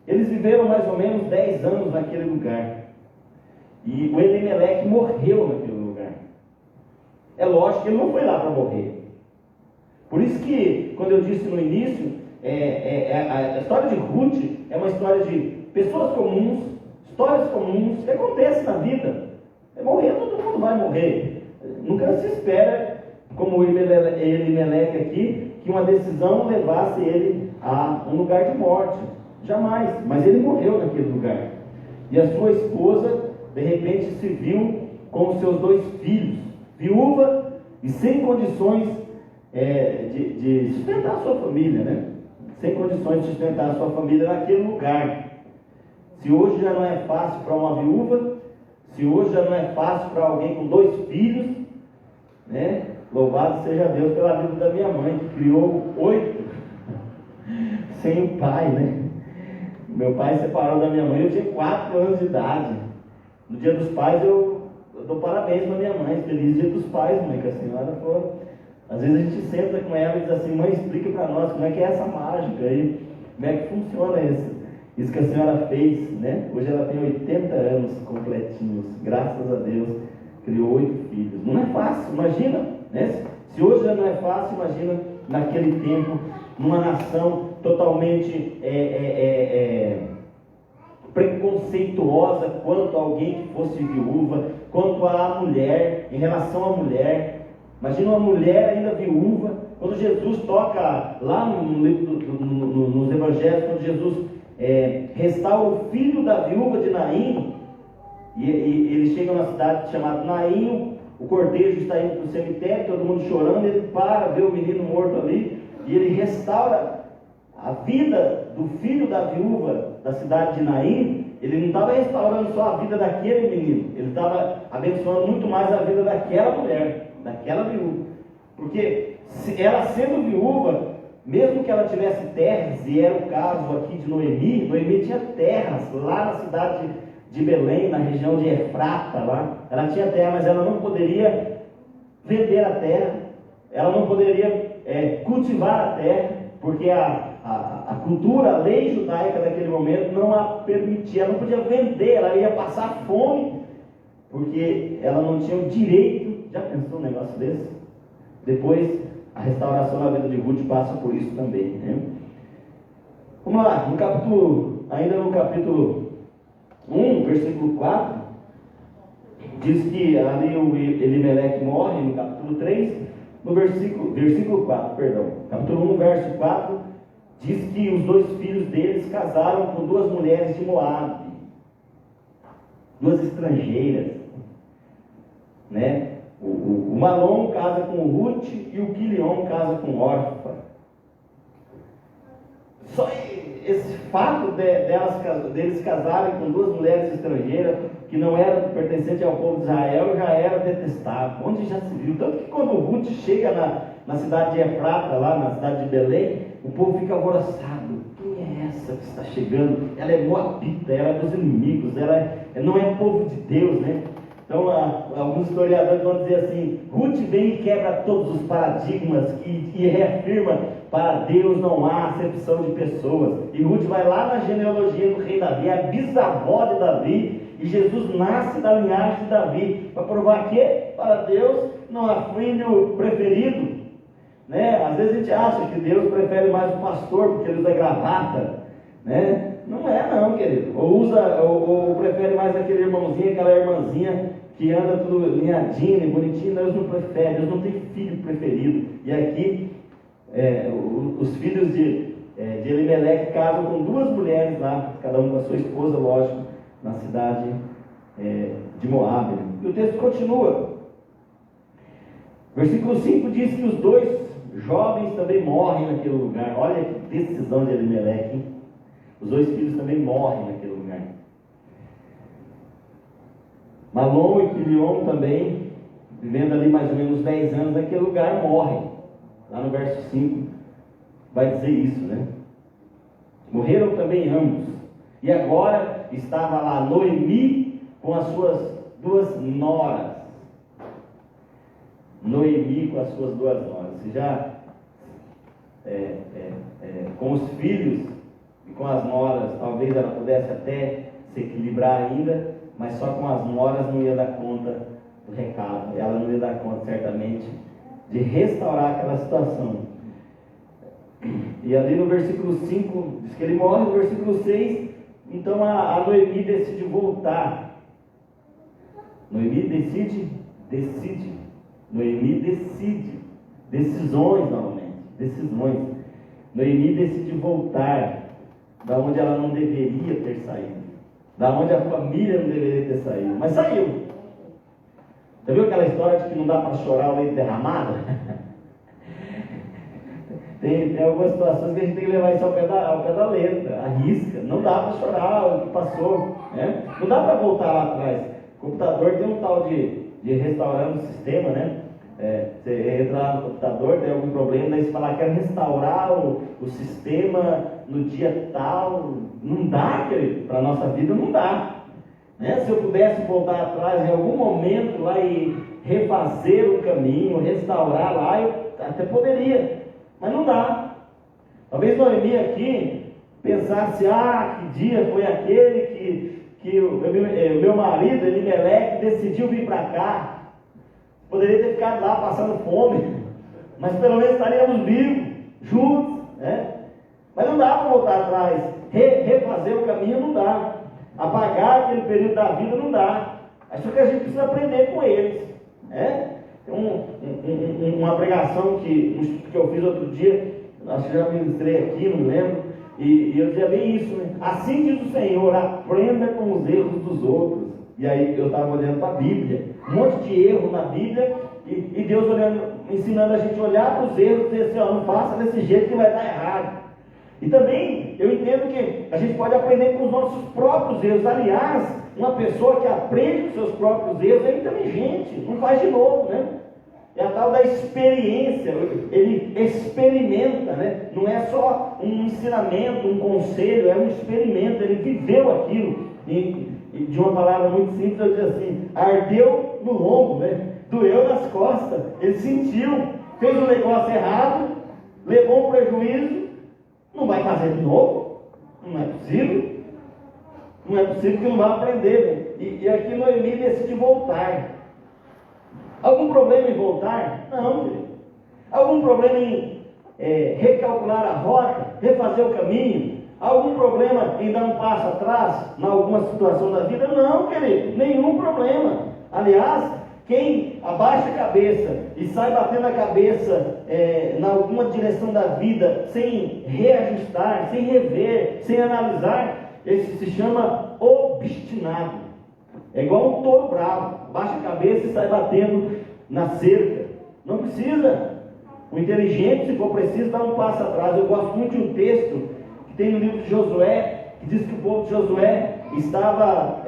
eles viveram mais ou menos 10 anos naquele lugar, e o Elimeleque morreu naquele lugar. É lógico que ele não foi lá para morrer. Por isso que, quando eu disse no início, a história de Ruth é uma história de pessoas comuns, histórias comuns que acontecem na vida. Morrer, todo mundo vai morrer. Nunca se espera, como o Elimeleque aqui, que uma decisão levasse ele a um lugar de morte. Jamais. Mas ele morreu naquele lugar. E a sua esposa, de repente, se viu com os seus 2 filhos, viúva e sem condições de sustentar a sua família, né? Sem condições de sustentar a sua família naquele lugar. Se hoje já não é fácil para uma viúva, se hoje já não é fácil para alguém com 2 filhos, né? Louvado seja Deus pela vida da minha mãe, que criou 8 sem o pai, né? Meu pai separou da minha mãe, eu tinha 4 anos de idade. No dia dos pais eu dou parabéns para minha mãe. Feliz dia dos pais, mãe, que a senhora for. Às vezes a gente senta com ela e diz assim: mãe, explica para nós como é que é essa mágica aí, como é que funciona isso que a senhora fez, né? Hoje ela tem 80 anos completinhos, graças a Deus, criou 8 filhos. Não é fácil, imagina, né? Se hoje já não é fácil, imagina naquele tempo, numa nação totalmente preconceituosa quanto a alguém que fosse viúva, quanto à mulher, em relação à mulher. Imagina uma mulher ainda viúva. Quando Jesus toca lá nos evangelhos, quando Jesus restaura o filho da viúva de Naim, e eles chegam na cidade chamada Naim, o cortejo está indo para o cemitério, todo mundo chorando, ele para, vê o menino morto ali, e ele restaura a vida do filho da viúva da cidade de Naim. Ele não estava restaurando só a vida daquele menino, ele estava abençoando muito mais a vida daquela mulher, daquela viúva. Porque ela sendo viúva, mesmo que ela tivesse terras, e era o caso aqui de Noemi tinha terras lá na cidade de Belém, na região de Efrata, lá. Ela tinha terra, mas ela não poderia vender a terra, ela não poderia cultivar a terra, porque a cultura, a lei judaica daquele momento não a permitia. Ela não podia vender, ela ia passar fome, porque ela não tinha o direito. Já pensou um negócio desse? Depois, a restauração da vida de Ruth passa por isso também, né? Vamos lá, ainda no capítulo 1, versículo 4, diz que ali o Elimeleque morre, no capítulo 3, no versículo 4, perdão, capítulo 1, verso 4, diz que os 2 filhos deles casaram com 2 mulheres de Moabe, 2 estrangeiras, né? O Malom casa com o Ruth e o Quilion casa com Orfa. Só esse fato deles casarem com 2 mulheres estrangeiras que não eram pertencentes ao povo de Israel já era detestável. Onde já se viu? Tanto que quando Ruth chega na cidade de Efrata, lá na cidade de Belém, o povo fica alvoroçado. Quem é essa que está chegando? Ela é moabita, ela é dos inimigos, ela não é povo de Deus, né? Então, alguns historiadores vão dizer assim: Ruth vem e quebra todos os paradigmas e reafirma: para Deus não há acepção de pessoas. E Ruth vai lá na genealogia do rei Davi, a bisavó de Davi, e Jesus nasce da linhagem de Davi, para provar que para Deus não há filho preferido, né? Às vezes a gente acha que Deus prefere mais o pastor porque ele usa gravata, né? Não é não, querido. Ou prefere mais aquele irmãozinho, aquela irmãzinha que anda tudo linhadinho e bonitinho. Deus não prefere, Deus não tem filho preferido. E aqui os filhos de Elimeleque casam com 2 mulheres lá, cada um com a sua esposa, lógico, na cidade de Moabe. E o texto continua. Versículo 5 diz que os 2 jovens também morrem naquele lugar. Olha que decisão de Elimeleque, hein? Os 2 filhos também morrem naquele lugar. Malom e Quilion também, vivendo ali mais ou menos 10 anos naquele lugar, morrem. Lá no verso 5 vai dizer isso, né? Morreram também ambos. E agora estava lá Noemi com as suas 2 noras. Noemi com as suas 2 noras. Se já com os filhos e com as noras, talvez ela pudesse até se equilibrar ainda, mas só com as noras não ia dar conta do recado. Ela não ia dar conta, certamente, de restaurar aquela situação. E ali no versículo 5, diz que ele morre. No versículo 6, então a Noemi decide voltar. Noemi decide. Noemi decide. Decisões, novamente. Decisões. Noemi decidiu voltar da onde ela não deveria ter saído, da onde a família não deveria ter saído, mas saiu. Você viu aquela história de que não dá para chorar o leite derramado? Tem algumas situações que a gente tem que levar isso ao pé da letra, a risca. Não dá para chorar o que passou, né? Não dá para voltar lá atrás. O computador tem um tal de restaurando o sistema, né? Você entra lá no computador, tem algum problema, daí você fala, quero restaurar o sistema no dia tal. Não dá, querido, para a nossa vida não dá, né? Se eu pudesse voltar atrás em algum momento lá e refazer o caminho, restaurar lá, eu até poderia, mas não dá. Talvez Noemi aqui pensasse, que dia foi aquele que o meu marido, Elimeleque, decidiu vir para cá. Poderia ter ficado lá passando fome, mas pelo menos estaríamos vivos, juntos, né? Mas não dá para voltar atrás, refazer o caminho não dá, apagar aquele período da vida não dá. Acho que a gente precisa aprender com eles, né? Tem uma pregação que eu fiz outro dia, acho que já ministrei aqui, não me lembro, e eu dizia bem isso, né? Assim diz o Senhor, aprenda com os erros dos outros. E aí eu estava olhando para a Bíblia, um monte de erro na Bíblia, e Deus ensinando a gente a olhar para os erros e dizer assim, não faça desse jeito que vai dar errado. E também eu entendo que a gente pode aprender com os nossos próprios erros. Aliás, uma pessoa que aprende com os seus próprios erros é inteligente, não faz de novo, né? É a tal da experiência, ele experimenta, né? Não é só um ensinamento, um conselho, é um experimento, ele viveu aquilo. E de uma palavra muito simples, eu digo assim, ardeu no lombo, né? Doeu nas costas, ele sentiu, fez um negócio errado, levou um prejuízo, não vai fazer de novo, não é possível que não vai aprender, né? E aqui Noemi decide voltar. Algum problema em voltar? Não, querido. Algum problema em recalcular a rota, refazer o caminho? Algum problema em dar um passo atrás em alguma situação da vida? Não, querido, nenhum problema. Aliás, quem abaixa a cabeça e sai batendo a cabeça em alguma direção da vida, sem reajustar, sem rever, sem analisar, esse se chama obstinado. É igual um touro bravo, baixa a cabeça e sai batendo na cerca. Não precisa. O inteligente, se for preciso, dá um passo atrás. Eu gosto muito de um texto que tem no livro de Josué, que diz que o povo de Josué estava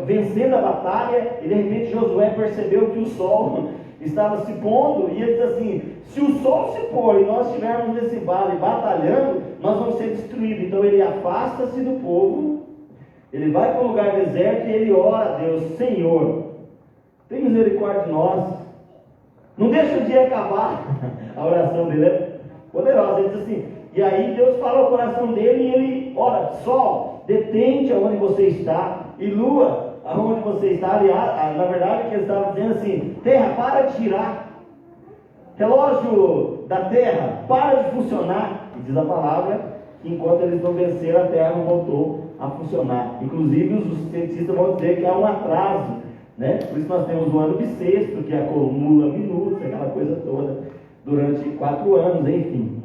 vencendo a batalha, e de repente Josué percebeu que o sol estava se pondo, e ele diz assim, se o sol se pôr e nós estivermos nesse vale batalhando, nós vamos ser destruídos. Então ele afasta-se do povo, ele vai para um lugar deserto e ele ora a Deus, Senhor, tem misericórdia de nós, não deixa o dia acabar. A oração dele é poderosa. Ele diz assim, e aí Deus fala ao coração dele e ele ora, sol, detente aonde você está, e lua, aonde você está. Aliás, na verdade, que ele estava dizendo assim, terra, para de girar, relógio da terra, para de funcionar. E diz a palavra que enquanto eles não venceram, a terra não voltou a funcionar. Inclusive os cientistas vão dizer que há um atraso, né? Por isso nós temos o ano bissexto, que acumula minutos, aquela coisa toda, durante 4 anos, enfim.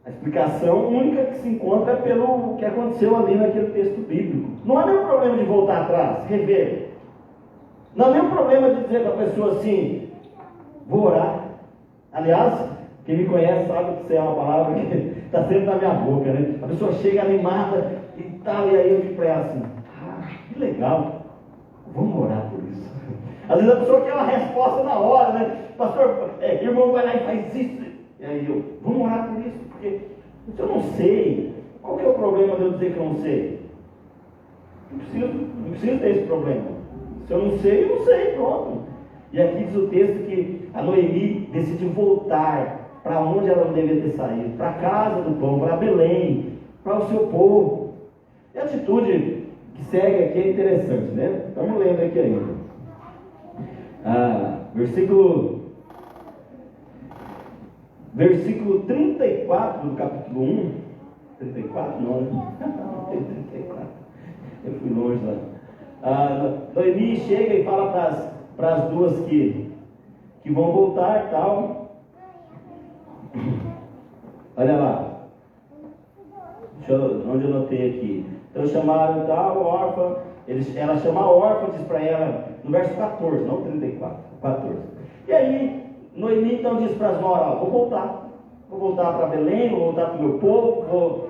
A explicação única que se encontra é pelo que aconteceu ali naquele texto bíblico. Não há nenhum problema de voltar atrás, rever. Não há nenhum problema de dizer para a pessoa assim, vou orar. Aliás, quem me conhece sabe que isso é uma palavra que está sempre na minha boca, né? A pessoa chega animada e tal, e aí eu digo para ela assim, que legal, vamos orar por isso. Às vezes a pessoa quer uma resposta na hora, né? Pastor, irmão vai lá e faz isso. E aí vamos orar por isso, porque se eu não sei, qual que é o problema de eu dizer que eu não sei? Não preciso ter esse problema. Se eu não sei, pronto. E aqui diz o texto que a Noemi decidiu voltar para onde ela não devia ter saído, para a casa do pão, para Belém, para o seu povo. E a atitude que segue aqui é interessante, né? Estamos lendo aqui ainda. Versículo 34 do capítulo 1. 34? Não, né? 34. Eu fui longe lá. Noemi chega e fala para as duas que vão voltar e tal. Olha lá. onde eu notei aqui. Então chamaram tal, órfã, ela chama a órfã, diz para ela, no verso 14, não 34, 14. E aí, Noemi então diz para as noras, vou voltar para Belém, vou voltar para o meu povo,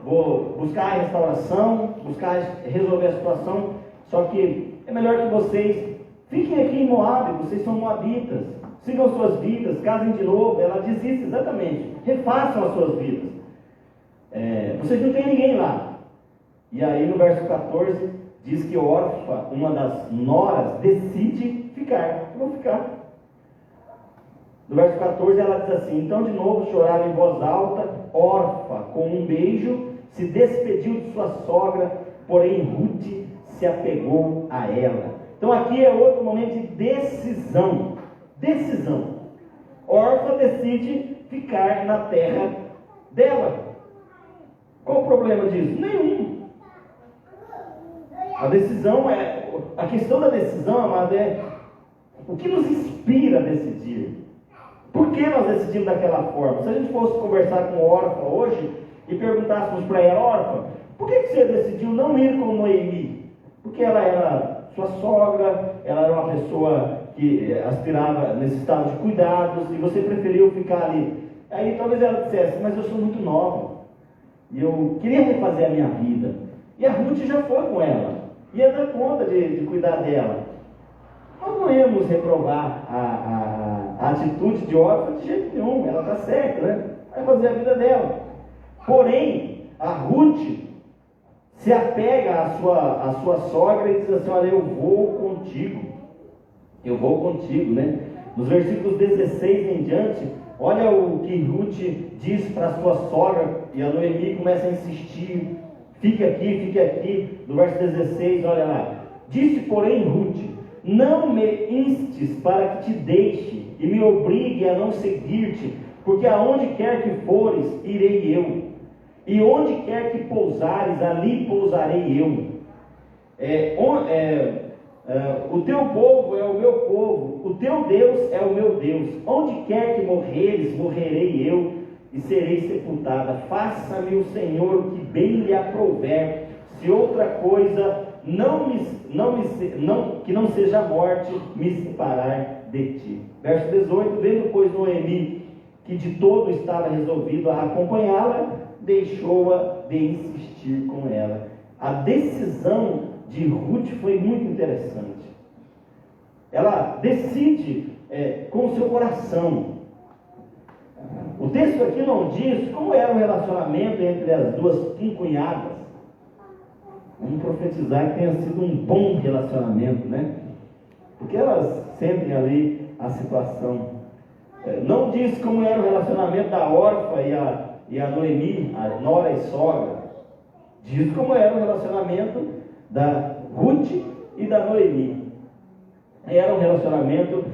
vou buscar a restauração, buscar resolver a situação, só que é melhor que vocês fiquem aqui em Moabe, vocês são moabitas, sigam suas vidas, casem de novo. Ela diz isso exatamente, refaçam as suas vidas. Vocês não têm ninguém lá. E aí no verso 14 diz que Orfa, uma das noras, decide ficar. Eu vou ficar. No verso 14 ela diz assim: então de novo choraram em voz alta. Orfa, com um beijo, se despediu de sua sogra, porém Ruth se apegou a ela. Então aqui é outro momento de decisão. Orfa decide ficar na terra dela. Qual o problema disso? Nenhum. A questão da decisão, amado, é o que nos inspira a decidir. Por que nós decidimos daquela forma? Se a gente fosse conversar com Orfa hoje e perguntássemos para ela: Orfa, por que você decidiu não ir com Noemi? Porque ela era sua sogra, ela era uma pessoa que aspirava, necessitava de cuidados, e você preferiu ficar ali. Aí talvez ela dissesse: mas eu sou muito nova, e eu queria refazer a minha vida. E a Ruth já foi com ela, ia dar conta de cuidar dela. Nós não íamos reprovar a atitude de Orfa de jeito nenhum, ela está certa, né? Vai fazer a vida dela. Porém, a Ruth se apega à sua sogra e diz assim: olha, eu vou contigo, né? Nos versículos 16 em diante, olha o que Ruth diz para a sua sogra, e a Noemi começa a insistir: fique aqui. No verso 16, olha lá: disse, porém, Ruth: não me instes para que te deixe e me obrigue a não seguir-te, porque aonde quer que fores, irei eu, e onde quer que pousares, ali pousarei eu. O teu povo é o meu povo, o teu Deus é o meu Deus. Onde quer que morreres, morrerei eu e serei sepultada. Faça-me o Senhor o que bem lhe aprouver, se outra coisa que não seja a morte me separar de ti. Verso 18: vendo, pois, Noemi que de todo estava resolvido a acompanhá-la, deixou-a de insistir com ela. A decisão de Ruth foi muito interessante. Ela decide com o seu coração. O texto aqui não diz como era o relacionamento entre as duas concunhadas. Vamos profetizar que tenha sido um bom relacionamento, né? Porque elas sentem ali a situação. Não diz como era o relacionamento da Orfa e a Noemi, a nora e sogra. Diz como era o relacionamento da Ruth e da Noemi. Era um relacionamento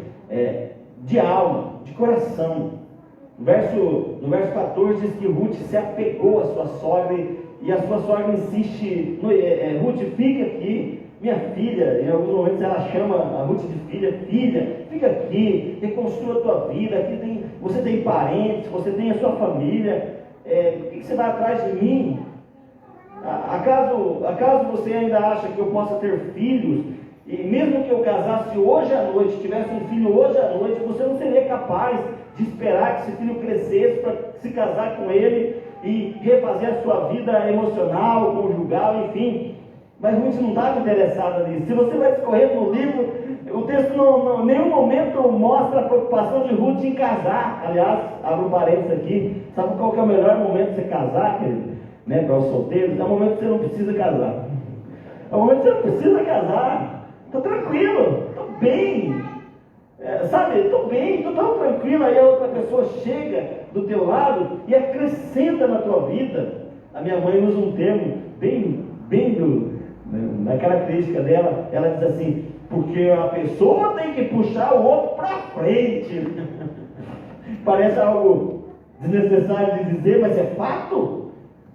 de alma, de coração. No verso 14 diz que Ruth se apegou à sua sogra, e a sua sogra insiste: Ruth, fica aqui, minha filha. Em alguns momentos ela chama a Ruth de filha: fica aqui, reconstrua a tua vida, aqui você tem parentes, você tem a sua família, por que você vai atrás de mim? Acaso você ainda acha que eu possa ter filhos? E mesmo que eu casasse hoje à noite, tivesse um filho hoje à noite, você não seria capaz de esperar que esse filho crescesse para se casar com ele e refazer a sua vida emocional, conjugal, enfim. Mas Ruth não estava interessada nisso. Se você vai escorrer no livro, o texto em nenhum momento mostra a preocupação de Ruth em casar. Aliás, abro um parênteses aqui: sabe qual que é o melhor momento de você casar, querido? Né, para os solteiros? É o momento que você não precisa casar. É o momento que você não precisa casar. Estou tranquilo, estou bem, estou bem, estou tão tranquilo. Aí a outra pessoa chega do teu lado e acrescenta na tua vida. A minha mãe usa um termo bem na característica dela. Ela diz assim: porque a pessoa tem que puxar o outro para frente. Parece algo desnecessário de dizer, mas é fato.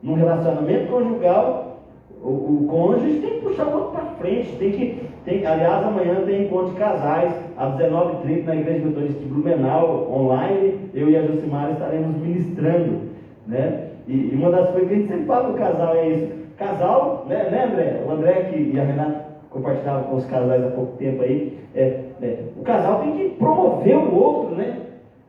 Num relacionamento conjugal, o cônjuge tem que puxar o outro para frente. Aliás, amanhã tem encontro de casais às 19h30 na Igreja Metodista de Blumenau, online. Eu e a Josimara estaremos ministrando, né? E uma das coisas que a gente sempre fala do casal é isso. Casal, né André? O André e a Renata compartilhavam com os casais há pouco tempo aí. O casal tem que promover o outro, né?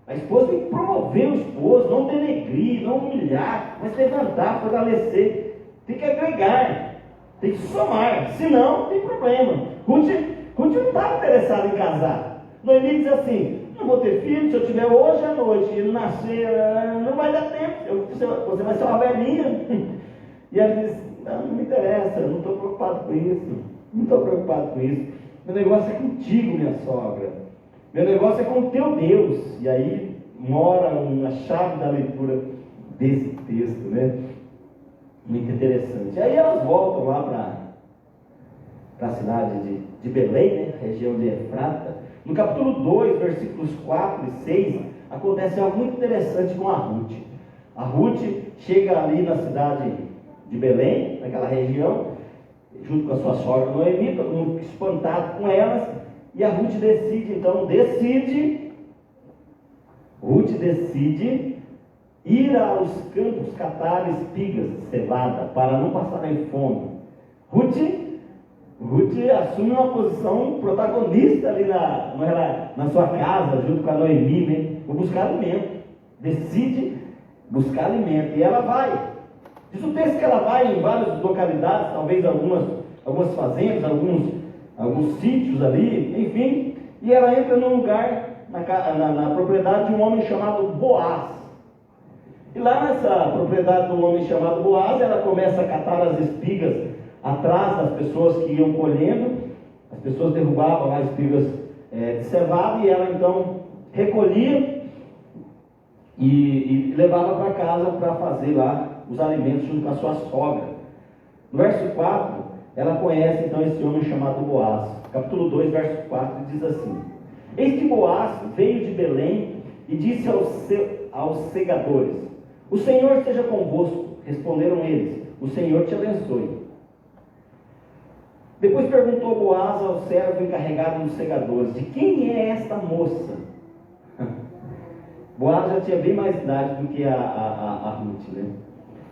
A esposa tem que promover o esposo, não denegrir, não humilhar, mas levantar, fortalecer. Tem que agregar, tem que somar, senão tem problema. Ruth não estava interessada em casar. Noemi diz assim: não vou ter filho, se eu tiver hoje à noite e ele nascer, não vai dar tempo, você vai ser uma velhinha. E ela diz: não me interessa, eu não estou preocupado com isso, não estou preocupado com isso. Meu negócio é contigo, minha sogra. Meu negócio é com o teu Deus. E aí mora uma chave da leitura desse texto, né? Muito interessante. Aí elas voltam lá para a cidade de Belém, né? Região de Efrata. No capítulo 2, versículos 4 e 6, acontece algo muito interessante com a Ruth. A Ruth chega ali na cidade de Belém, naquela região, junto com a sua sogra Noemi, todo mundo fica espantado com elas, e a Ruth decide ir aos campos catar espigas de cevada, para não passarem fome. Ruth assume uma posição protagonista ali na sua casa, junto com a Noemi, né? Vou buscar alimento. Decide buscar alimento. E ela vai. Diz o texto que ela vai em várias localidades, talvez algumas fazendas, alguns sítios ali, enfim. E ela entra num lugar, na propriedade de um homem chamado Boaz. E lá nessa propriedade do homem chamado Boaz, ela começa a catar as espigas atrás das pessoas que iam colhendo. As pessoas derrubavam as espigas de cevada, e ela então recolhia e levava para casa para fazer lá os alimentos junto com a sua sogra. No verso 4, ela conhece então esse homem chamado Boaz. Capítulo 2, verso 4, diz assim: eis que Boaz veio de Belém e disse aos segadores: o Senhor esteja convosco. Responderam eles: o Senhor te abençoe. Depois perguntou Boaz ao servo encarregado dos segadores: de quem é esta moça? Boaz já tinha bem mais idade do que a Ruth, né?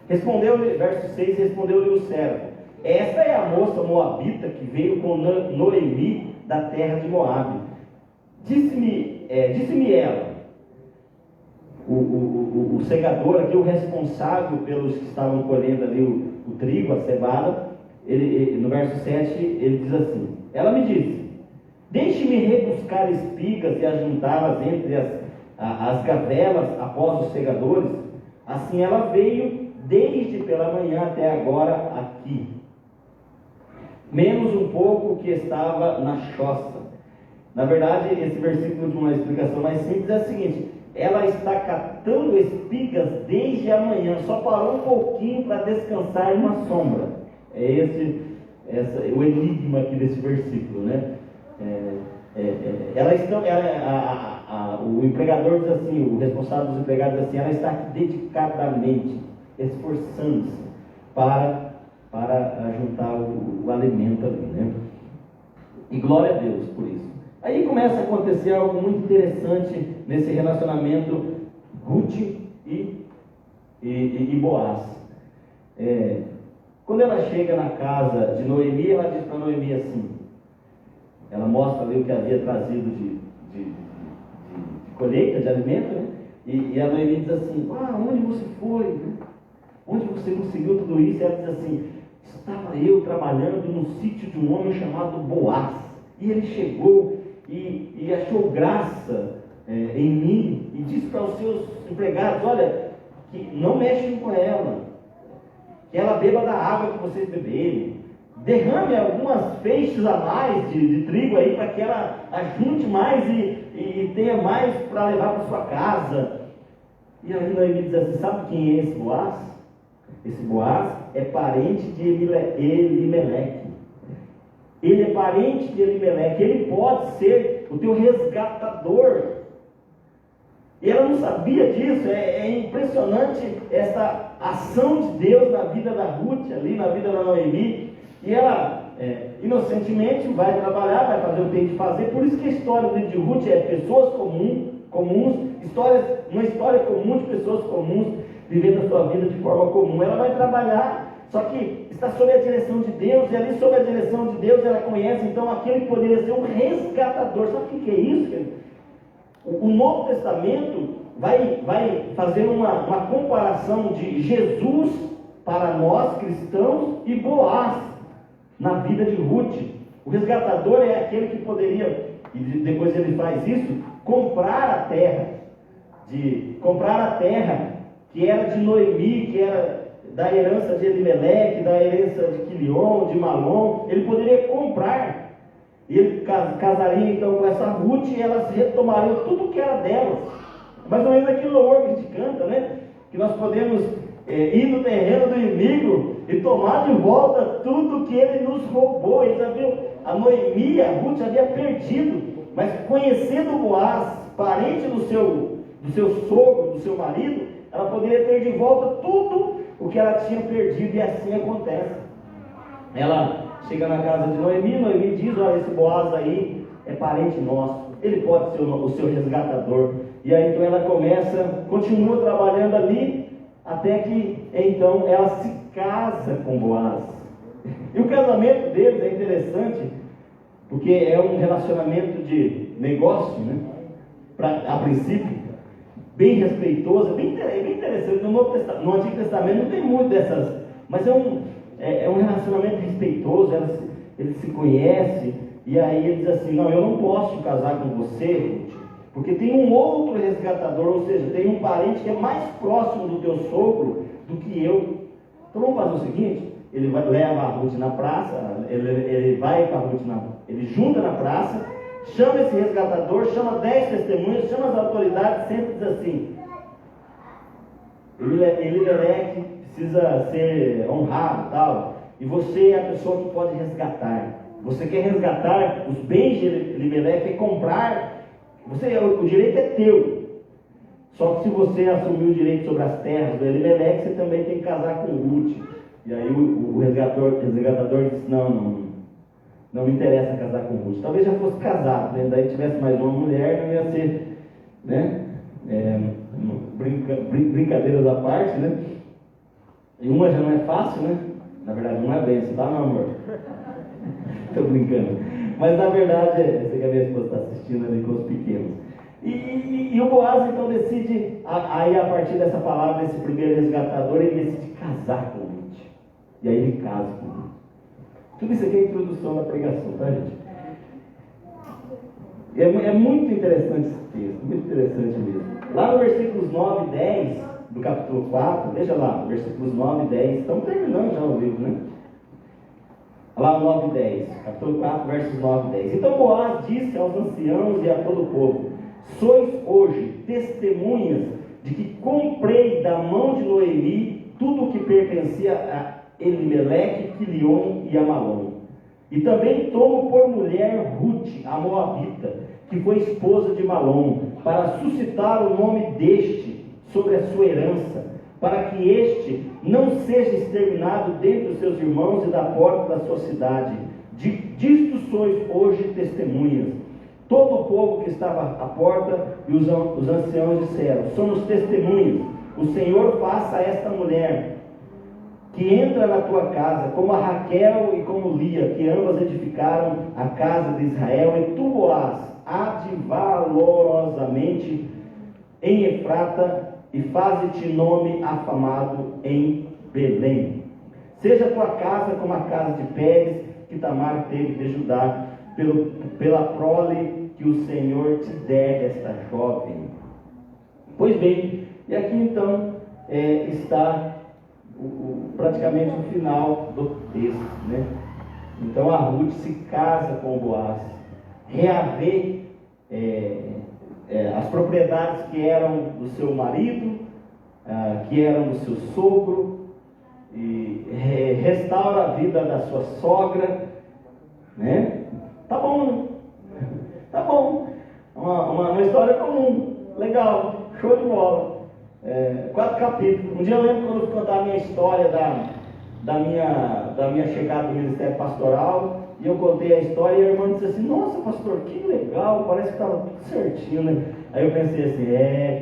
Respondeu-lhe, verso 6, respondeu-lhe o servo: esta é a moça moabita que veio com Noemi da terra de Moabe. Disse-me ela, o segador aqui, o responsável pelos que estavam colhendo ali o trigo, a cevada, no verso 7, ele diz assim: ela me disse: deixe-me rebuscar espigas e ajuntá-las entre as gavelas após os segadores. Assim ela veio desde pela manhã até agora aqui, menos um pouco que estava na choça. Na verdade, esse versículo, de uma explicação mais simples, é o seguinte: ela está catando espigas desde a manhã, só parou um pouquinho para descansar numa sombra. É esse o enigma aqui desse versículo, né? O empregador diz assim, o responsável dos empregados diz assim: ela está aqui dedicadamente, esforçando-se para juntar o alimento ali, né? E glória a Deus por isso. Aí começa a acontecer algo muito interessante nesse relacionamento Ruth e Boaz. Quando ela chega na casa de Noemi, ela diz para Noemi assim, ela mostra ali o que havia trazido de colheita, de alimento, né? E a Noemi diz assim: onde você foi? Né? Onde você conseguiu tudo isso? E ela diz assim: estava eu trabalhando no sítio de um homem chamado Boaz, e ele chegou e achou graça em mim, e disse para os seus empregados: olha, que não mexem com ela, que ela beba da água que vocês beberem, derrame algumas feixes a mais de trigo aí, para que ela ajunte mais e tenha mais para levar para sua casa. E aí Noemi diz assim: sabe quem é esse Boaz? Esse Boaz é parente de Elimeleque. Ele é parente de Elimeleque, ele pode ser o teu resgatador. E ela não sabia disso. É impressionante essa ação de Deus na vida da Ruth, ali na vida da Noemi. E ela, inocentemente, vai trabalhar, vai fazer o que tem de fazer. Por isso que a história de Ruth é pessoas comuns, uma história comum de pessoas comuns, vivendo a sua vida de forma comum. Ela vai trabalhar, só que está sob a direção de Deus, e ali sob a direção de Deus ela conhece então aquele que poderia ser um resgatador. Sabe o que é isso, querido? O Novo Testamento vai fazer uma comparação de Jesus para nós cristãos e Boaz na vida de Ruth. O resgatador é aquele que poderia, e depois ele faz isso, comprar a terra que era de Noemi, que era da herança de Elimeleque, da herança de Quilion, de Malom. Ele poderia comprar, e ele casaria então com essa Ruth, e elas retomariam tudo que era delas. Mais ou menos aquele louvor que a gente canta, né? Que nós podemos ir no terreno do inimigo e tomar de volta tudo que ele nos roubou. A Noemi, a Ruth havia perdido, mas conhecendo Boaz, parente do seu sogro, do seu marido, ela poderia ter de volta tudo o que ela tinha perdido, e assim acontece. Ela chega na casa de Noemi diz: olha, esse Boaz aí é parente nosso, ele pode ser o seu resgatador. E aí então ela continua trabalhando ali, até que então ela se casa com Boaz. E o casamento deles é interessante, porque é um relacionamento de negócio, né? A princípio, bem respeitoso, bem interessante. No Antigo Testamento não tem muito dessas, mas é um relacionamento respeitoso. Eles se conhecem, e aí ele diz assim: não, eu não posso casar com você, Ruth, porque tem um outro resgatador, ou seja, tem um parente que é mais próximo do teu sogro do que eu. Então vamos fazer o seguinte: ele leva a Ruth na praça, ele vai com a Ruth, ele junta na praça, chama esse resgatador, chama 10 testemunhas, chama as autoridades, sempre diz assim: Elimeleque precisa ser honrado, tal, e você é a pessoa que pode resgatar. Você quer resgatar os bens de Elimeleque, quer comprar. O direito é teu. Só que se você assumir o direito sobre as terras do Elimeleque, você também tem que casar com Ruth. E aí o resgatador disse: não me interessa casar com Ruth. Talvez já fosse casado, né? Daí tivesse mais uma mulher, não ia ser, né? Brincadeiras à parte, né? E uma já não é fácil, né? Na verdade não é bênção, tá, meu amor? Estou brincando. Mas na verdade, essa que a minha esposa está assistindo ali com os pequenos. E o Boaz então decide, aí a partir dessa palavra, desse primeiro resgatador, ele decide casar com Ruth. E aí ele casa com Ruth. Tudo isso aqui é a introdução da pregação, tá, gente? É muito interessante esse texto, muito interessante mesmo. Lá no versículos 9 e 10 do capítulo 4, veja lá, versículos 9 e 10, estamos terminando já o livro, né? Lá no 9 e 10, capítulo 4, versos 9 e 10. Então Boaz disse aos anciãos e a todo o povo: sois hoje testemunhas de que comprei da mão de Noemi tudo o que pertencia a Elimeleque, Quilion e a Malom. E também tomo por mulher Ruth, a Moabita, que foi esposa de Malom, para suscitar o nome deste sobre a sua herança, para que este não seja exterminado dentre os seus irmãos e da porta da sua cidade. Disto sois hoje testemunhas. Todo o povo que estava à porta e os anciãos disseram: somos testemunhas. O Senhor faça a esta mulher que entra na tua casa, como a Raquel e como Lia, que ambas edificaram a casa de Israel, e tu, Boaz, há de valorosamente em Efrata, e faze-te nome afamado em Belém. Seja a tua casa como a casa de Pérez, que Tamar teve de Judá, pela prole que o Senhor te der desta jovem. Pois bem, e aqui então está praticamente o final do texto, né? Então a Ruth se casa com o Boaz, reavê as propriedades que eram do seu marido, que eram do seu sogro, e restaura a vida da sua sogra, né? Tá bom, tá bom, uma história comum, legal, show de bola. 4 capítulos. Um dia eu lembro quando eu contava a minha história da minha chegada no Ministério Pastoral, e eu contei a história, e a irmã disse assim: nossa, pastor, que legal, parece que estava tudo certinho, né? Aí eu pensei assim: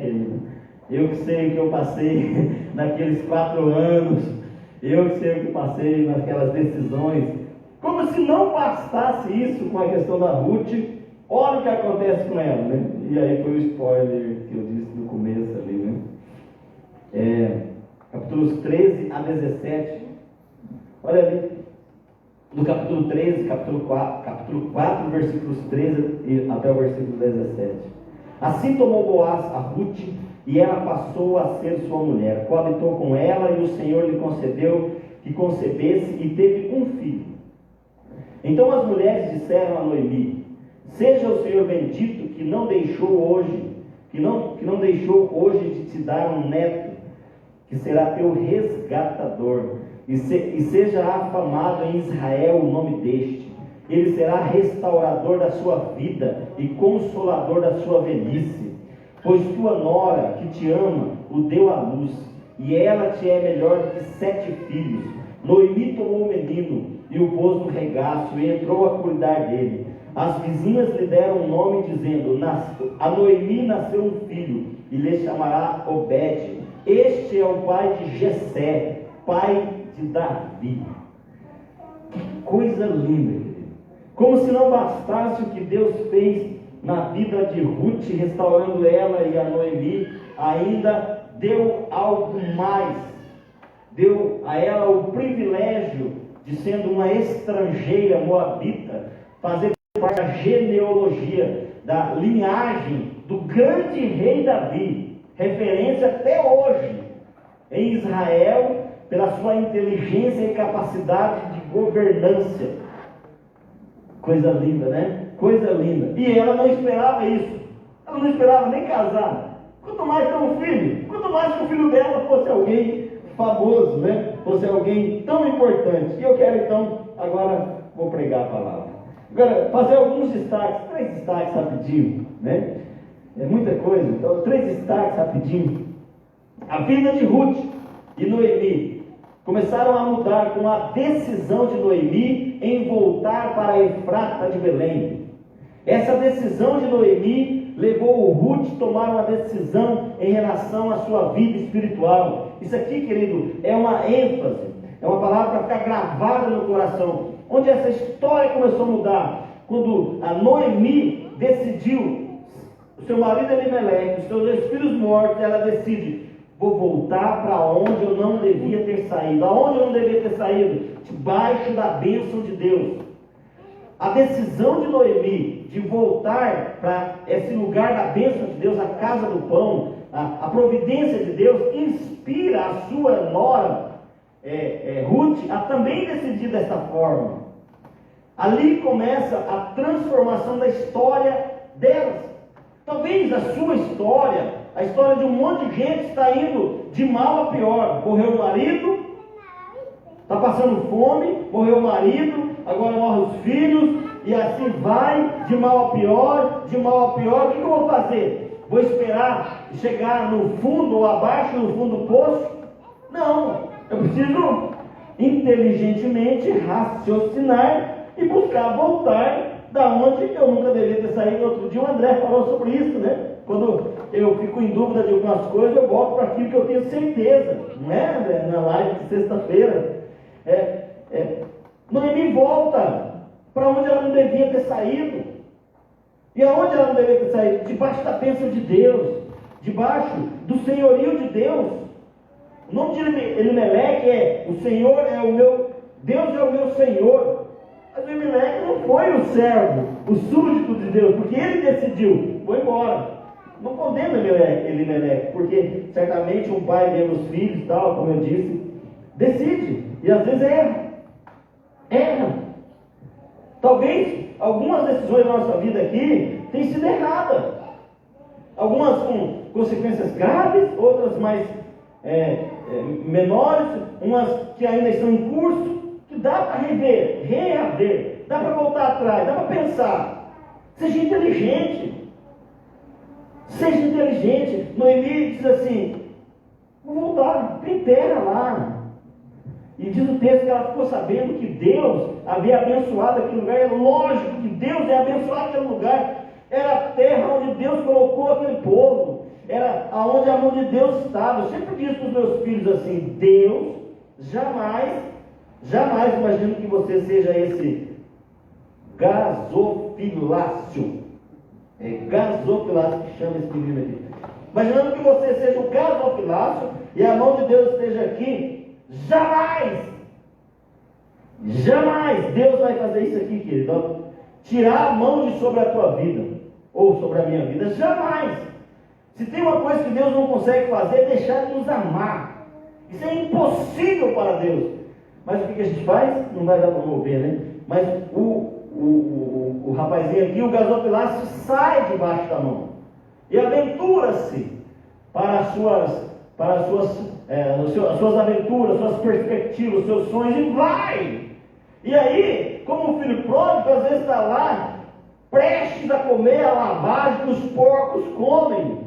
querido, Eu que sei o que eu passei naqueles 4 anos. Eu que sei o que passei naquelas decisões. Como se não bastasse isso com a questão da Ruth, olha o que acontece com ela, né? E aí foi o spoiler que eu disse no começo ali, né? Capítulos 13 a 17. Olha ali, no capítulo 13, capítulo 4, versículos 13 até o versículo 17. Assim tomou Boaz a Ruth, e ela passou a ser sua mulher. Coabitou com ela, e o Senhor lhe concedeu que concebesse, e teve um filho. Então as mulheres disseram a Noemi: seja o Senhor bendito, que não deixou hoje de te dar um neto, que será teu resgatador, e seja afamado em Israel o nome deste. Ele será restaurador da sua vida e consolador da sua velhice, pois tua nora, que te ama, o deu à luz, e ela te é melhor do que 7 filhos. Noemi tomou o menino e o pôs no regaço e entrou a cuidar dele. As vizinhas lhe deram um nome, dizendo: a Noemi nasceu um filho, e lhe chamará Obed. Este é o pai de Jessé, pai de Davi. Que coisa linda, querido. Como se não bastasse o que Deus fez na vida de Ruth, restaurando ela e a Noemi, ainda deu algo mais. Deu a ela o privilégio de, sendo uma estrangeira moabita, fazer parte da genealogia, da linhagem do grande rei Davi, referência até hoje em Israel, pela sua inteligência e capacidade de governância. Coisa linda, né? Coisa linda. E ela não esperava isso. Ela não esperava nem casar. Quanto mais ter um filho. Quanto mais que o filho dela fosse alguém famoso, né? Fosse alguém tão importante. E eu quero então, agora vou pregar a palavra. Agora, fazer alguns destaques, 3 destaques rapidinho, né? É muita coisa, então 3 destaques rapidinho. A vida de Ruth e Noemi começaram a mudar com a decisão de Noemi em voltar para Efrata de Belém. Essa decisão de Noemi levou o Ruth a tomar uma decisão em relação à sua vida espiritual. Isso aqui, querido, é uma ênfase, é uma palavra para ficar gravada no coração. Onde essa história começou a mudar? Quando a Noemi decidiu, o seu marido Elimeleque, os seus 2 filhos mortos, ela decide: vou voltar para onde eu não devia ter saído. Aonde eu não devia ter saído? Debaixo da bênção de Deus. A decisão de Noemi de voltar para esse lugar da bênção de Deus, a casa do pão, a providência de Deus, inspira a sua nora, Ruth, a também decidir dessa forma. Ali começa a transformação da história delas. Talvez a sua história, a história de um monte de gente, está indo de mal a pior. Morreu o marido, está passando fome, morreu o marido, agora morrem os filhos, e assim vai, de mal a pior, de mal a pior. O que eu vou fazer? Vou esperar chegar no fundo ou abaixo, no fundo do poço? Não, eu preciso inteligentemente raciocinar e buscar voltar da onde eu nunca devia ter saído. Outro dia o André falou sobre isso, né? Quando eu fico em dúvida de algumas coisas, eu volto para aquilo que eu tenho certeza, não é, André? Na live de sexta-feira. Noemi volta para onde ela não devia ter saído. E aonde ela não devia ter saído? Debaixo da bênção de Deus, debaixo do senhorio de Deus. O nome de Elimeleque é: o Senhor é o meu, Deus é o meu Senhor. Mas Elimeleque não foi o servo, o súdito de Deus, porque ele decidiu: vou embora. Não condena Elimeleque, porque certamente um pai vendo os filhos, tal, como eu disse, decide, e às vezes erra. Talvez algumas decisões da nossa vida aqui tenham sido erradas, algumas com consequências graves, outras mais menores, umas que ainda estão em curso, que dá para reaver, dá para voltar atrás, dá para pensar. Seja inteligente. Noemi diz assim: vou voltar, tem terra lá. E diz o texto que ela ficou sabendo que Deus havia abençoado aquele lugar. É lógico que Deus ia abençoar aquele lugar. Era a terra onde Deus colocou aquele povo. era aonde a mão de Deus estava. Eu sempre disse para os meus filhos assim: Deus jamais imagino que você seja esse gasofilácio. É gasofilácio que chama esse menino aqui. Imaginando que você seja o gasofilácio e a mão de Deus esteja aqui, jamais Deus vai fazer isso aqui, querido. Então, tirar a mão de sobre a tua vida, ou sobre a minha vida, jamais. Se tem uma coisa que Deus não consegue fazer, é deixar de nos amar. Isso é impossível para Deus. Mas o que a gente faz? Não vai dar para mover, né? Mas o rapazinho aqui, o gasofilácio, sai debaixo da mão e aventura-se para as suas aventuras, suas perspectivas, seus sonhos, e vai. E aí, como o filho pródigo, às vezes está lá, prestes a comer a lavagem que os porcos comem,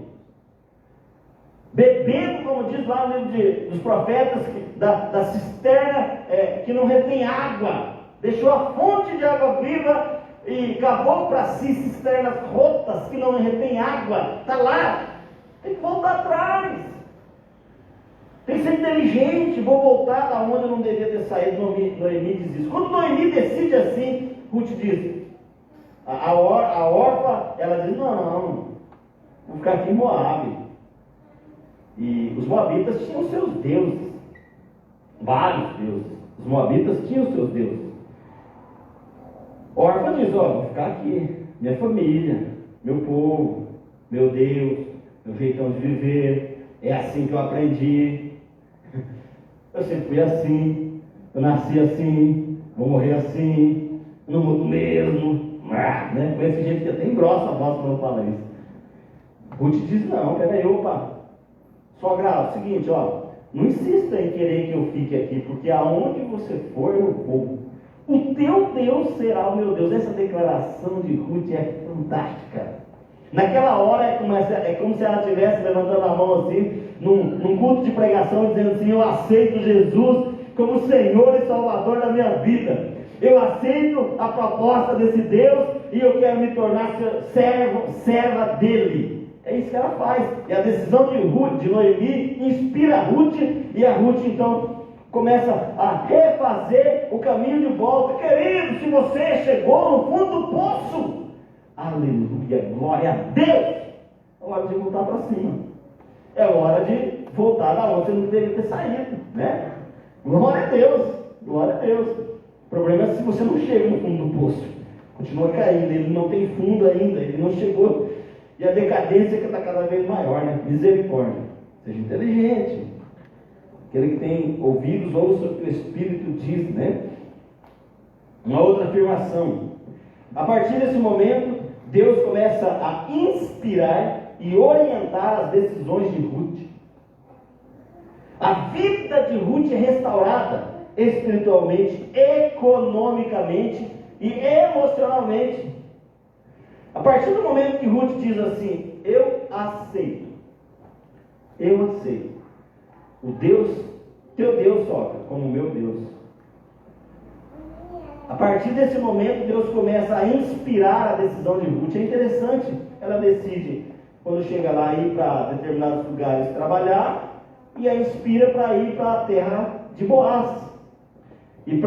bebendo, como diz lá no livro dos profetas, da cisterna que não retém água, deixou a fonte de água viva e cavou para si cisternas rotas que não retém água. Está lá, tem que voltar atrás, tem que ser inteligente. Vou voltar da onde eu não devia ter saído. Noemi diz isso. Quando Noemi decide assim, Ruth diz, a órfã, ela diz: não, vou ficar aqui em Moabe. E os moabitas tinham seus deuses, vários deuses. Os moabitas tinham seus deuses. Órfã diz: vou ficar aqui, minha família, meu povo, meu Deus, meu jeitão de viver, é assim que eu aprendi. Eu sempre fui assim, eu nasci assim, vou morrer assim, não mudo mesmo, né? Com esse jeito que até engrossa a voz quando eu falo isso. Ruth diz: não, peraí, opa, sogra, é o seguinte, não insista em querer que eu fique aqui, porque aonde você for eu vou. O teu Deus será o meu Deus. Essa declaração de Ruth é fantástica. Naquela hora é como se ela estivesse levantando a mão assim, num culto de pregação, dizendo assim: eu aceito Jesus como Senhor e Salvador da minha vida. Eu aceito a proposta desse Deus e eu quero me tornar serva dele. É isso que ela faz. E a decisão de Noemi, inspira a Ruth, e a Ruth então começa a refazer o caminho de volta. Querido, se você chegou no fundo do poço, aleluia, glória a Deus, é hora de voltar para cima. É hora de voltar da onde você não deveria ter saído, né? Glória a Deus, glória a Deus. O problema é se você não chega no fundo do poço, continua caindo, ele não tem fundo ainda, ele não chegou. E a decadência que está cada vez maior, né? Misericórdia. Seja inteligente. Aquele que tem ouvidos, ouça o que o Espírito diz, né? Uma outra afirmação. A partir desse momento, Deus começa a inspirar e orientar as decisões de Ruth. A vida de Ruth é restaurada espiritualmente, economicamente e emocionalmente. A partir do momento que Ruth diz assim: eu aceito, o Deus, teu Deus, sogra, como meu Deus. A partir desse momento, Deus começa a inspirar a decisão de Ruth. É interessante, ela decide, quando chega lá, ir para determinados lugares trabalhar, e a inspira para ir para a terra de Boaz. E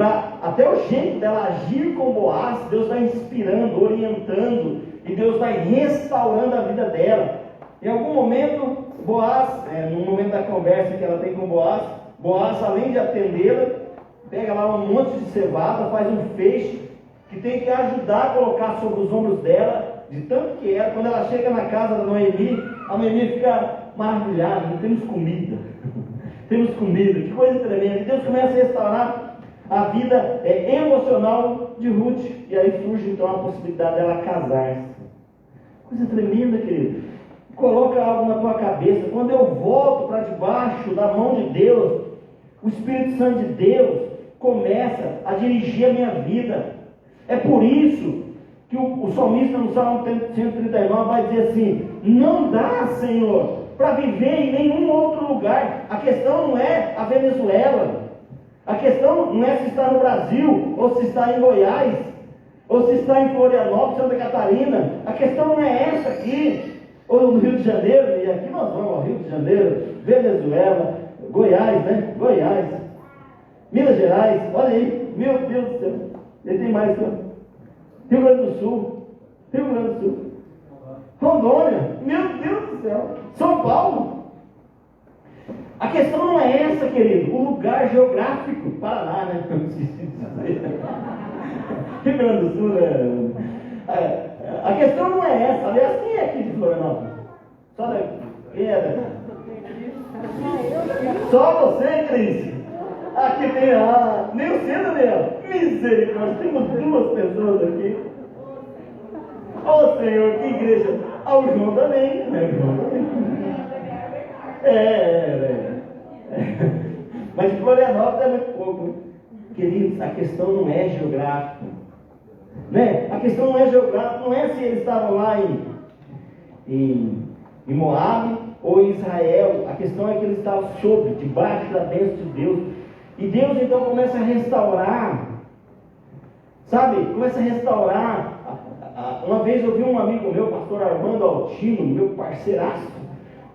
até o jeito dela agir com Boaz, Deus vai inspirando, orientando, e Deus vai restaurando a vida dela. Em algum momento, Boaz, no momento da conversa que ela tem com Boaz, além de atendê-la, pega lá um monte de cevada, faz um feixe, que tem que ajudar a colocar sobre os ombros dela, de tanto que era. Quando ela chega na casa da Noemi, a Noemi fica maravilhada: temos comida, temos comida, que coisa tremenda. E Deus começa a restaurar a vida emocional de Ruth, e aí surge então a possibilidade dela casar-se. Coisa tremenda, querido. Coloca algo na tua cabeça: quando eu volto para debaixo da mão de Deus, o Espírito Santo de Deus começa a dirigir a minha vida. É por isso que o salmista no Salmo 139 vai dizer assim: não dá, Senhor, para viver em nenhum outro lugar. A questão não é a Venezuela, a questão não é se está no Brasil, ou se está em Goiás, ou se está em Florianópolis, Santa Catarina. A questão não é essa aqui. Ou no Rio de Janeiro, e aqui nós vamos ao Rio de Janeiro, Venezuela, Goiás, né? Goiás, Minas Gerais, olha aí, meu Deus do céu, ele tem mais que Rio Grande do Sul, Rondônia, meu Deus do céu, São Paulo. A questão não é essa, querido, o lugar geográfico, Paraná, né? Rio Grande do Sul, né? A questão não é essa. Aliás, quem é aqui de Florianópolis? Só daqui. Quem é daqui? Só você, Cris. Aqui tem nem o seu, Daniel. Misericórdia, temos duas pessoas aqui. Ô Senhor, que igreja. O João também. Mas de Florianópolis é muito pouco. Queridos, a questão não é geográfica. Né? A questão não é geográfica, não é se eles estavam lá em Moabe ou em Israel. A questão é que eles estavam debaixo da bênção de Deus. E Deus então começa a restaurar, sabe? Começa a restaurar. Uma vez eu vi um amigo meu, pastor Armando Altino, meu parceiraço,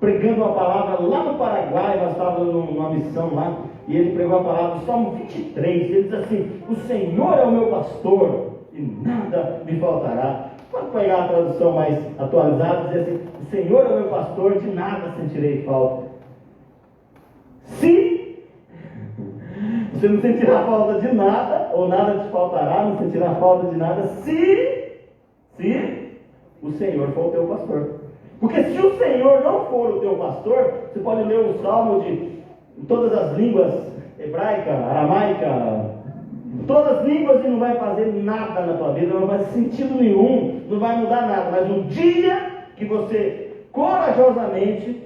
pregando uma palavra lá no Paraguai. Nós estávamos numa missão lá, e ele pregou a palavra do Salmo 23. Ele diz assim: o Senhor é o meu pastor e nada me faltará. Pode pegar a tradução mais atualizada e dizer assim: o Senhor é o meu pastor, de nada sentirei falta. Se você não sentirá falta de nada, ou nada te faltará, não sentirá falta de nada, se o Senhor for o teu pastor. Porque se o Senhor não for o teu pastor, você pode ler o Salmo em todas as línguas, hebraica, aramaica, todas as línguas, e não vai fazer nada na tua vida, não vai fazer sentido nenhum, não vai mudar nada. Mas um dia que você corajosamente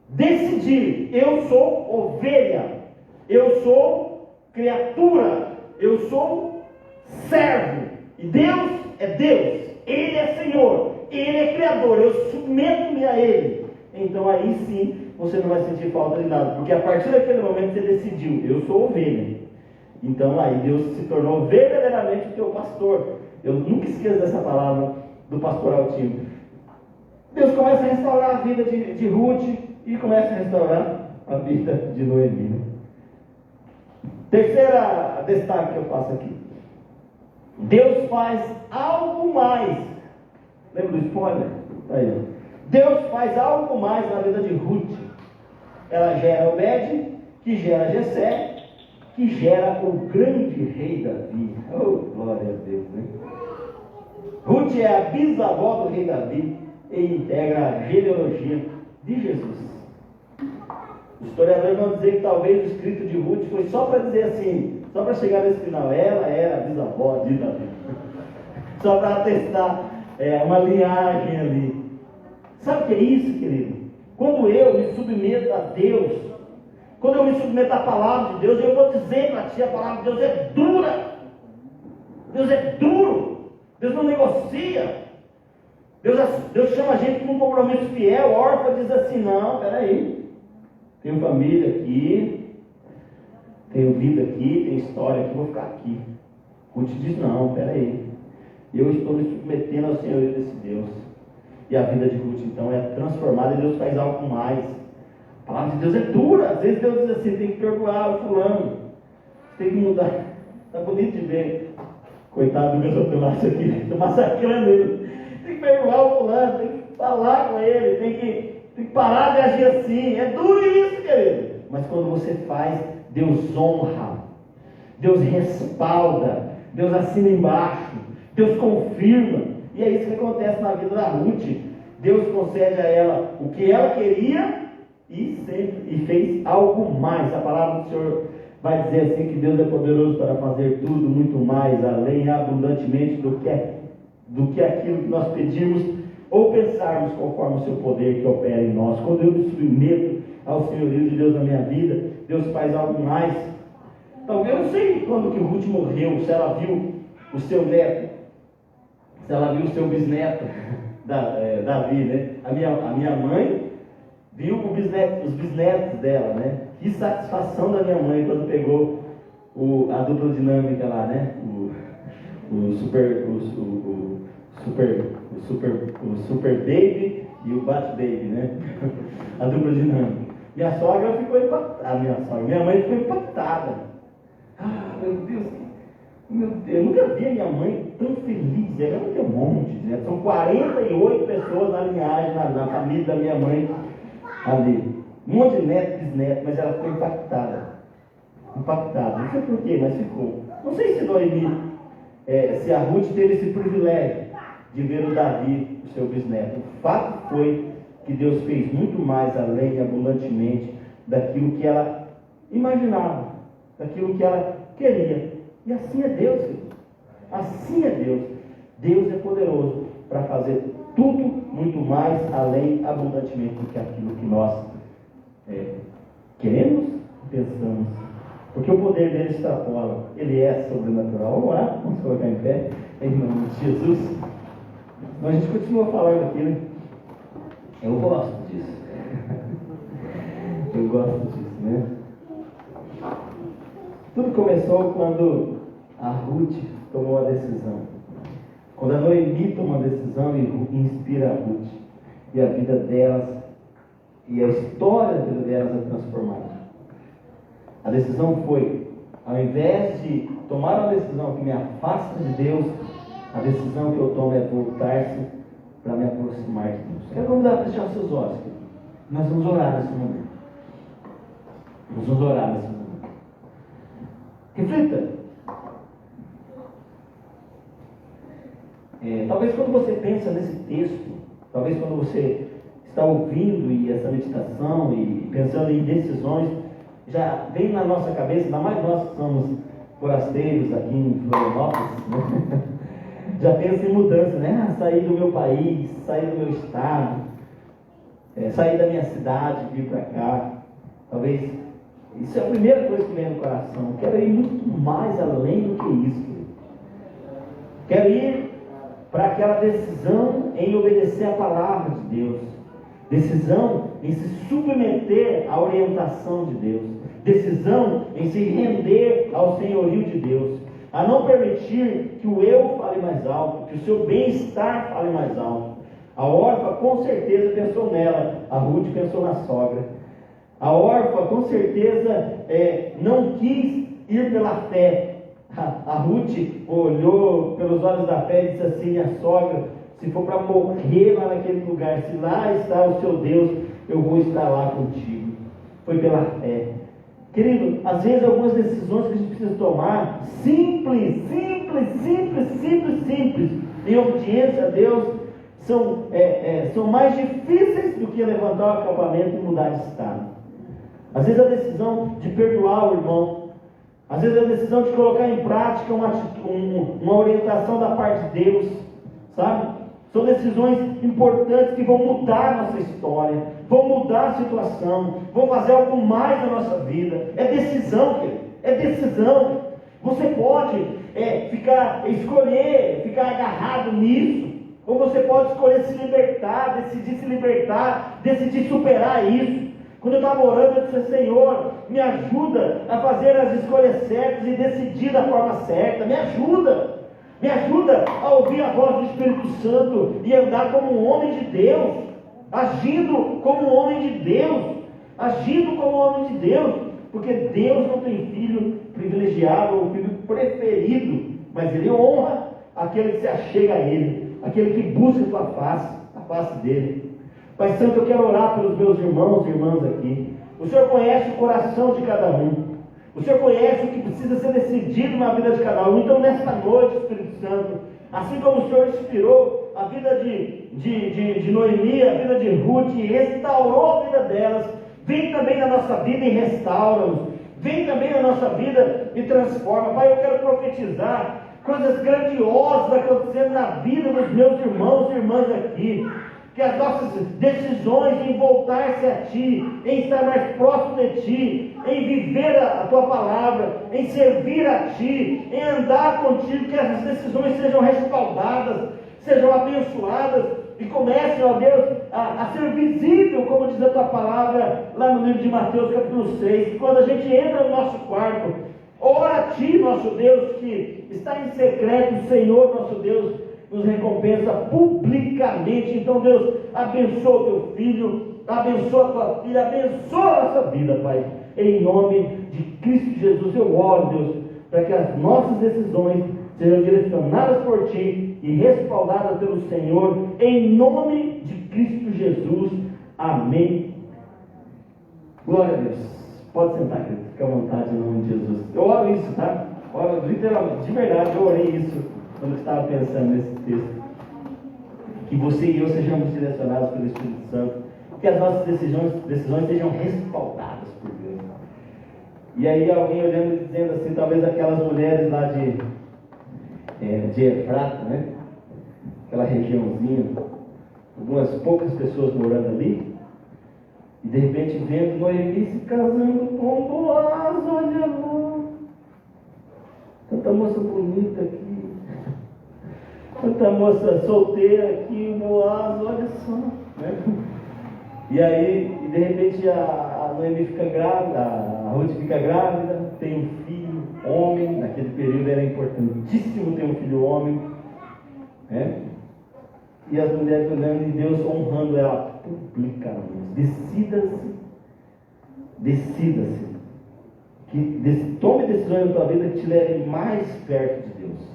decidir: eu sou ovelha, eu sou criatura, eu sou servo, e Deus é Deus, Ele é Senhor, Ele é Criador, eu submeto-me a Ele. Então aí sim você não vai sentir falta de nada, porque a partir daquele momento você decidiu: eu sou ovelha. Então aí Deus se tornou verdadeiramente o teu pastor. Eu nunca esqueço dessa palavra do pastor Altino. Deus começa a restaurar a vida de Ruth e começa a restaurar a vida de Noemi. Terceira destaque que eu faço aqui: Deus faz algo mais. Lembra do spoiler? Aí, Deus faz algo mais na vida de Ruth. Ela gera Obed, que gera Jessé, que gera o grande rei Davi. Oh, glória a Deus, né? Ruth é a bisavó do rei Davi e integra a genealogia de Jesus. Os historiadores vão dizer que talvez o escrito de Ruth foi só para dizer assim, só para chegar nesse final: ela era a bisavó de Davi. Só para atestar uma linhagem ali. Sabe o que é isso, querido? Quando eu me submeto a Deus, quando eu me submeto à palavra de Deus, eu vou dizer para ti: a palavra de Deus é dura. Deus é duro. Deus não negocia. Deus chama a gente com um compromisso fiel. A órfã diz assim: não, peraí, tenho família aqui, tenho vida aqui, tenho história aqui, vou ficar aqui. Ruth diz: não, peraí, eu estou me submetendo ao Senhor desse Deus. E a vida de Ruth então é transformada, e Deus faz algo mais. A palavra de Deus é dura. Às vezes Deus diz assim: tem que perdoar o fulano, tem que mudar. Está bonito de ver, coitado do gasofilácio aqui, estou massacrando ele. Tem que perdoar o fulano, tem que falar com ele, tem que parar de agir assim. É duro isso, querido. Mas quando você faz, Deus honra, Deus respalda, Deus assina embaixo, Deus confirma. E é isso que acontece na vida da Ruth. Deus concede a ela o que ela queria e fez algo mais. A palavra do Senhor vai dizer assim, que Deus é poderoso para fazer tudo, muito mais, além, abundantemente do que aquilo que nós pedimos ou pensarmos, conforme o seu poder que opera em nós. Quando eu me submeto ao senhorio de Deus na minha vida, Deus faz algo mais. Talvez, eu não sei quando que Ruth morreu, se ela viu o seu neto, se ela viu o seu bisneto, Davi, né? A minha mãe viu os bisnetos dela, né? Que satisfação da minha mãe quando pegou a dupla dinâmica lá, né? O o super baby e o bat baby, né? A dupla dinâmica. Minha sogra ficou impactada, minha mãe ficou impactada. Ah, meu Deus, eu nunca vi a minha mãe tão feliz. Ela não tem um monte, né? São 48 pessoas na linhagem, na família da minha mãe ali. Um monte de neto, bisneto, mas ela ficou impactada. Não sei porquê, mas ficou. Não sei se Noemi, se a Ruth teve esse privilégio de ver o Davi, o seu bisneto. O fato foi que Deus fez muito mais além e abundantemente daquilo que ela imaginava, daquilo que ela queria. E assim é Deus, filho. Assim é Deus. Deus é poderoso para fazer tudo muito mais além abundantemente do que aquilo que nós queremos e pensamos. Porque o poder dele extrapola. Ele é sobrenatural. Vamos orar? Vamos colocar em pé em nome de Jesus. Mas a gente continua falando aqui, né? Eu gosto disso. Eu gosto disso, né? Tudo começou quando a Ruth tomou a decisão. Quando a Noemi toma a decisão e inspira a Ruth. E a vida delas, e a história da vida delas é transformada. A decisão foi, ao invés de tomar uma decisão que me afasta de Deus, a decisão que eu tomo é voltar-se para me aproximar de Deus. Quero convidar para fechar seus olhos. Nós vamos orar nesse momento. Reflita. Talvez quando você pensa nesse texto, talvez quando você está ouvindo e essa meditação e pensando em decisões, já vem na nossa cabeça, ainda mais nós que somos forasteiros aqui em Florianópolis, né? Já pensa em mudança, né? Sair do meu país, sair do meu estado, sair da minha cidade, vir para cá. Talvez isso é a primeira coisa que vem no coração. Quero ir muito mais além do que isso. Quero ir para aquela decisão em obedecer a palavra de Deus. Decisão em se submeter à orientação de Deus. Decisão em se render ao senhorio de Deus. A não permitir que o eu fale mais alto, que o seu bem-estar fale mais alto. A órfã com certeza pensou nela, a Ruth pensou na sogra. A órfã com certeza não quis ir pela fé. A Ruth olhou pelos olhos da fé e disse assim: minha sogra, se for para morrer lá naquele lugar, se lá está o seu Deus, eu vou estar lá contigo. Foi pela fé. Querido, às vezes algumas decisões que a gente precisa tomar, simples, em obediência a Deus, são mais difíceis do que levantar o acampamento e mudar de estado. Às vezes a decisão de perdoar o irmão, às vezes a decisão de colocar em prática uma orientação da parte de Deus, sabe? São decisões importantes que vão mudar a nossa história, vão mudar a situação, vão fazer algo mais na nossa vida. É decisão, querido. É decisão. Você pode escolher ficar agarrado nisso, ou você pode escolher se libertar, decidir superar isso. Quando eu estava orando, eu disse: Senhor, me ajuda a fazer as escolhas certas e decidir da forma certa. Me ajuda a ouvir a voz do Espírito Santo e andar como um homem de Deus, agindo como um homem de Deus, porque Deus não tem filho privilegiado ou filho preferido, mas Ele honra aquele que se achega a Ele, aquele que busca a face dEle. Pai Santo, eu quero orar pelos meus irmãos e irmãs aqui. O Senhor conhece o coração de cada um. O Senhor conhece o que precisa ser decidido na vida de cada um. Então, nesta noite, Espírito Santo, assim como o Senhor inspirou a vida de Noemi, a vida de Ruth, e restaurou a vida delas, vem também na nossa vida e restaura-nos. Vem também na nossa vida e transforma. Pai, eu quero profetizar coisas grandiosas acontecendo na vida dos meus irmãos e irmãs aqui. Que as nossas decisões em voltar-se a Ti, em estar mais próximo de Ti, em viver a Tua palavra, em servir a Ti, em andar contigo, que essas decisões sejam respaldadas, sejam abençoadas e comecem, ó Deus, a ser visível, como diz a Tua palavra lá no livro de Mateus capítulo 6, quando a gente entra no nosso quarto, ora a Ti, nosso Deus, que está em secreto, o Senhor, nosso Deus, nos recompensa publicamente. Então, Deus, abençoa o teu filho, abençoa a tua filha, abençoa a nossa vida, Pai. Em nome de Cristo Jesus, eu oro, Deus, para que as nossas decisões sejam direcionadas por Ti e respaldadas pelo Senhor, em nome de Cristo Jesus. Amém. Glória a Deus. Pode sentar, querido, fica à vontade em nome de Jesus. Eu oro isso, tá? Oro literalmente, de verdade, eu orei isso quando eu estava pensando nesse texto. Que você e eu sejamos direcionados pelo Espírito Santo, que as nossas decisões sejam respaldadas por Deus. E aí alguém olhando e dizendo assim, talvez aquelas mulheres lá de Efrata, né? Aquela regiãozinha, algumas poucas pessoas morando ali, e de repente vendo Noemi se casando com Boaz, olha lá, tanta moça bonita aqui, tanta moça solteira aqui, Boaz, olha só, né? E aí, de repente a Noemi fica grávida, a Ruth fica grávida, tem um filho, homem, naquele período era importantíssimo ter um filho homem, né? E as mulheres olhando e Deus honrando ela publicamente. Decida-se. Tome decisões na tua vida que te levem mais perto de Deus.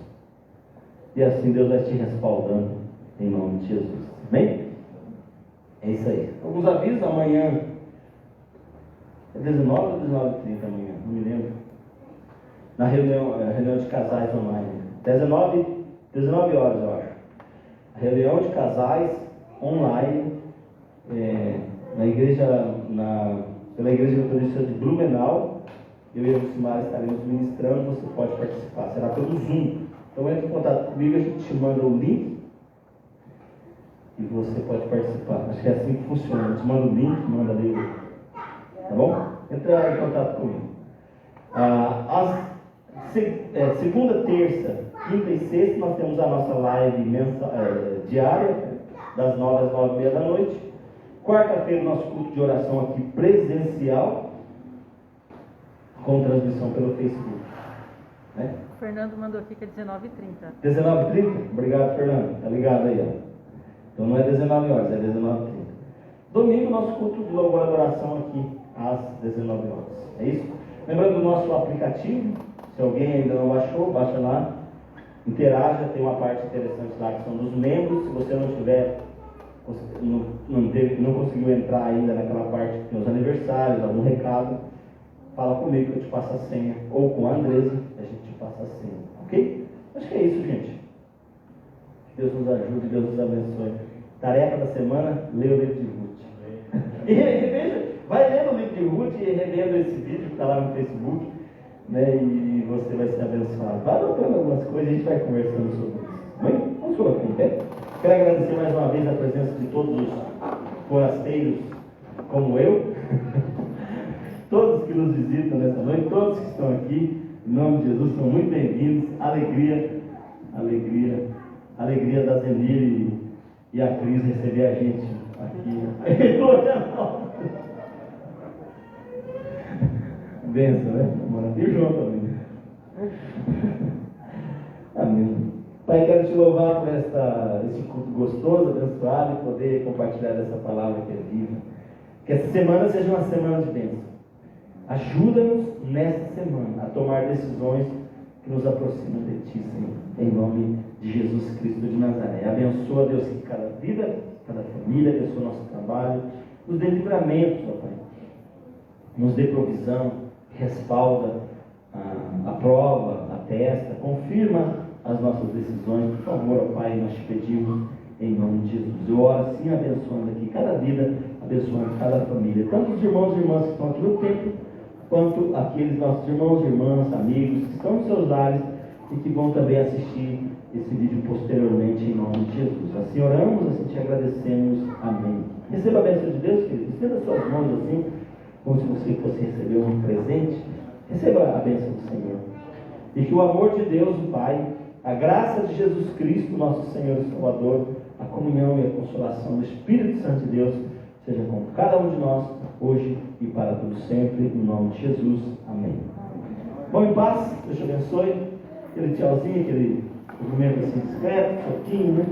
E assim Deus vai te respaldando em nome de Jesus. Amém? É isso aí. Alguns avisos, amanhã é 19 ou 19h30 amanhã? Não me lembro. Na reunião de casais online. 19 horas, eu acho. A reunião de casais online na igreja, pela Igreja Metodista de Blumenau. Eu e a Lucimar estaremos ministrando, você pode participar. Será pelo Zoom. Então entre em contato comigo, a gente te manda o link e você pode participar. Acho que é assim que funciona. A gente manda o link, manda ali. Tá bom? Entra em contato comigo. Segunda, terça, quinta e sexta nós temos a nossa live diária, das 9 às 9h30 da noite. Quarta-feira, nosso culto de oração aqui presencial, com transmissão pelo Facebook. Né? O Fernando mandou aqui que é 19h30. 19h30? Obrigado, Fernando. Tá ligado aí, ó. Então não é 19 horas, é 19h30. Domingo, nosso culto de louvor e adoração aqui, às 19 horas. É isso? Lembrando do nosso aplicativo, se alguém ainda não baixou, baixa lá, interaja, tem uma parte interessante lá que são dos membros. Se você não tiver, não conseguiu entrar ainda naquela parte que tem os aniversários, algum recado, fala comigo que eu te passo a senha, ou com a Andresa, a gente te passa a senha, ok? Acho que é isso, gente. Deus nos ajude, Deus nos abençoe. Tarefa da semana, leia o livro de Ruth. E reveja, vai lendo o livro de Ruth e revendo esse vídeo que está lá no Facebook, né, e você vai ser abençoado. Vai anotando algumas coisas e a gente vai conversando sobre isso. Amém? Vamos colocar em pé. Quero agradecer mais uma vez a presença de todos os forasteiros como eu, todos que nos visitam nessa noite, todos que estão aqui, em nome de Jesus, são muito bem-vindos. Alegria da Zenir e a Cris receber a gente aqui. Benção, né? E João também. Amém. Pai, quero te louvar por esse culto gostoso, abençoado, e poder compartilhar essa palavra que é viva. Que essa semana seja uma semana de bênção. Ajuda-nos nessa semana a tomar decisões que nos aproximam de Ti, Senhor. Em nome de Jesus Cristo de Nazaré. Abençoa, Deus, que cada vida, cada família, abençoa o nosso trabalho, nos dê livramento, ó Pai. Nos dê provisão, respalda, aprova, atesta, confirma as nossas decisões. Por favor, ó Pai, nós te pedimos em nome de Jesus. Eu oro assim, abençoando aqui cada vida, abençoando cada família, tanto os irmãos e irmãs que estão aqui no templo, quanto aqueles nossos irmãos e irmãs, amigos que estão nos seus lares e que vão também assistir esse vídeo posteriormente em nome de Jesus. Assim oramos, assim te agradecemos. Amém. Receba a bênção de Deus, querido. Estenda suas mãos assim, como se você fosse receber um presente. Receba a bênção do Senhor. E que o amor de Deus, o Pai, a graça de Jesus Cristo, nosso Senhor e Salvador, a comunhão e a consolação do Espírito Santo de Deus seja com cada um de nós, hoje e para todo sempre, em nome de Jesus. Amém. Bom, em paz, Deus te abençoe. Aquele tchauzinho, aquele movimento assim discreto, pouquinho, né?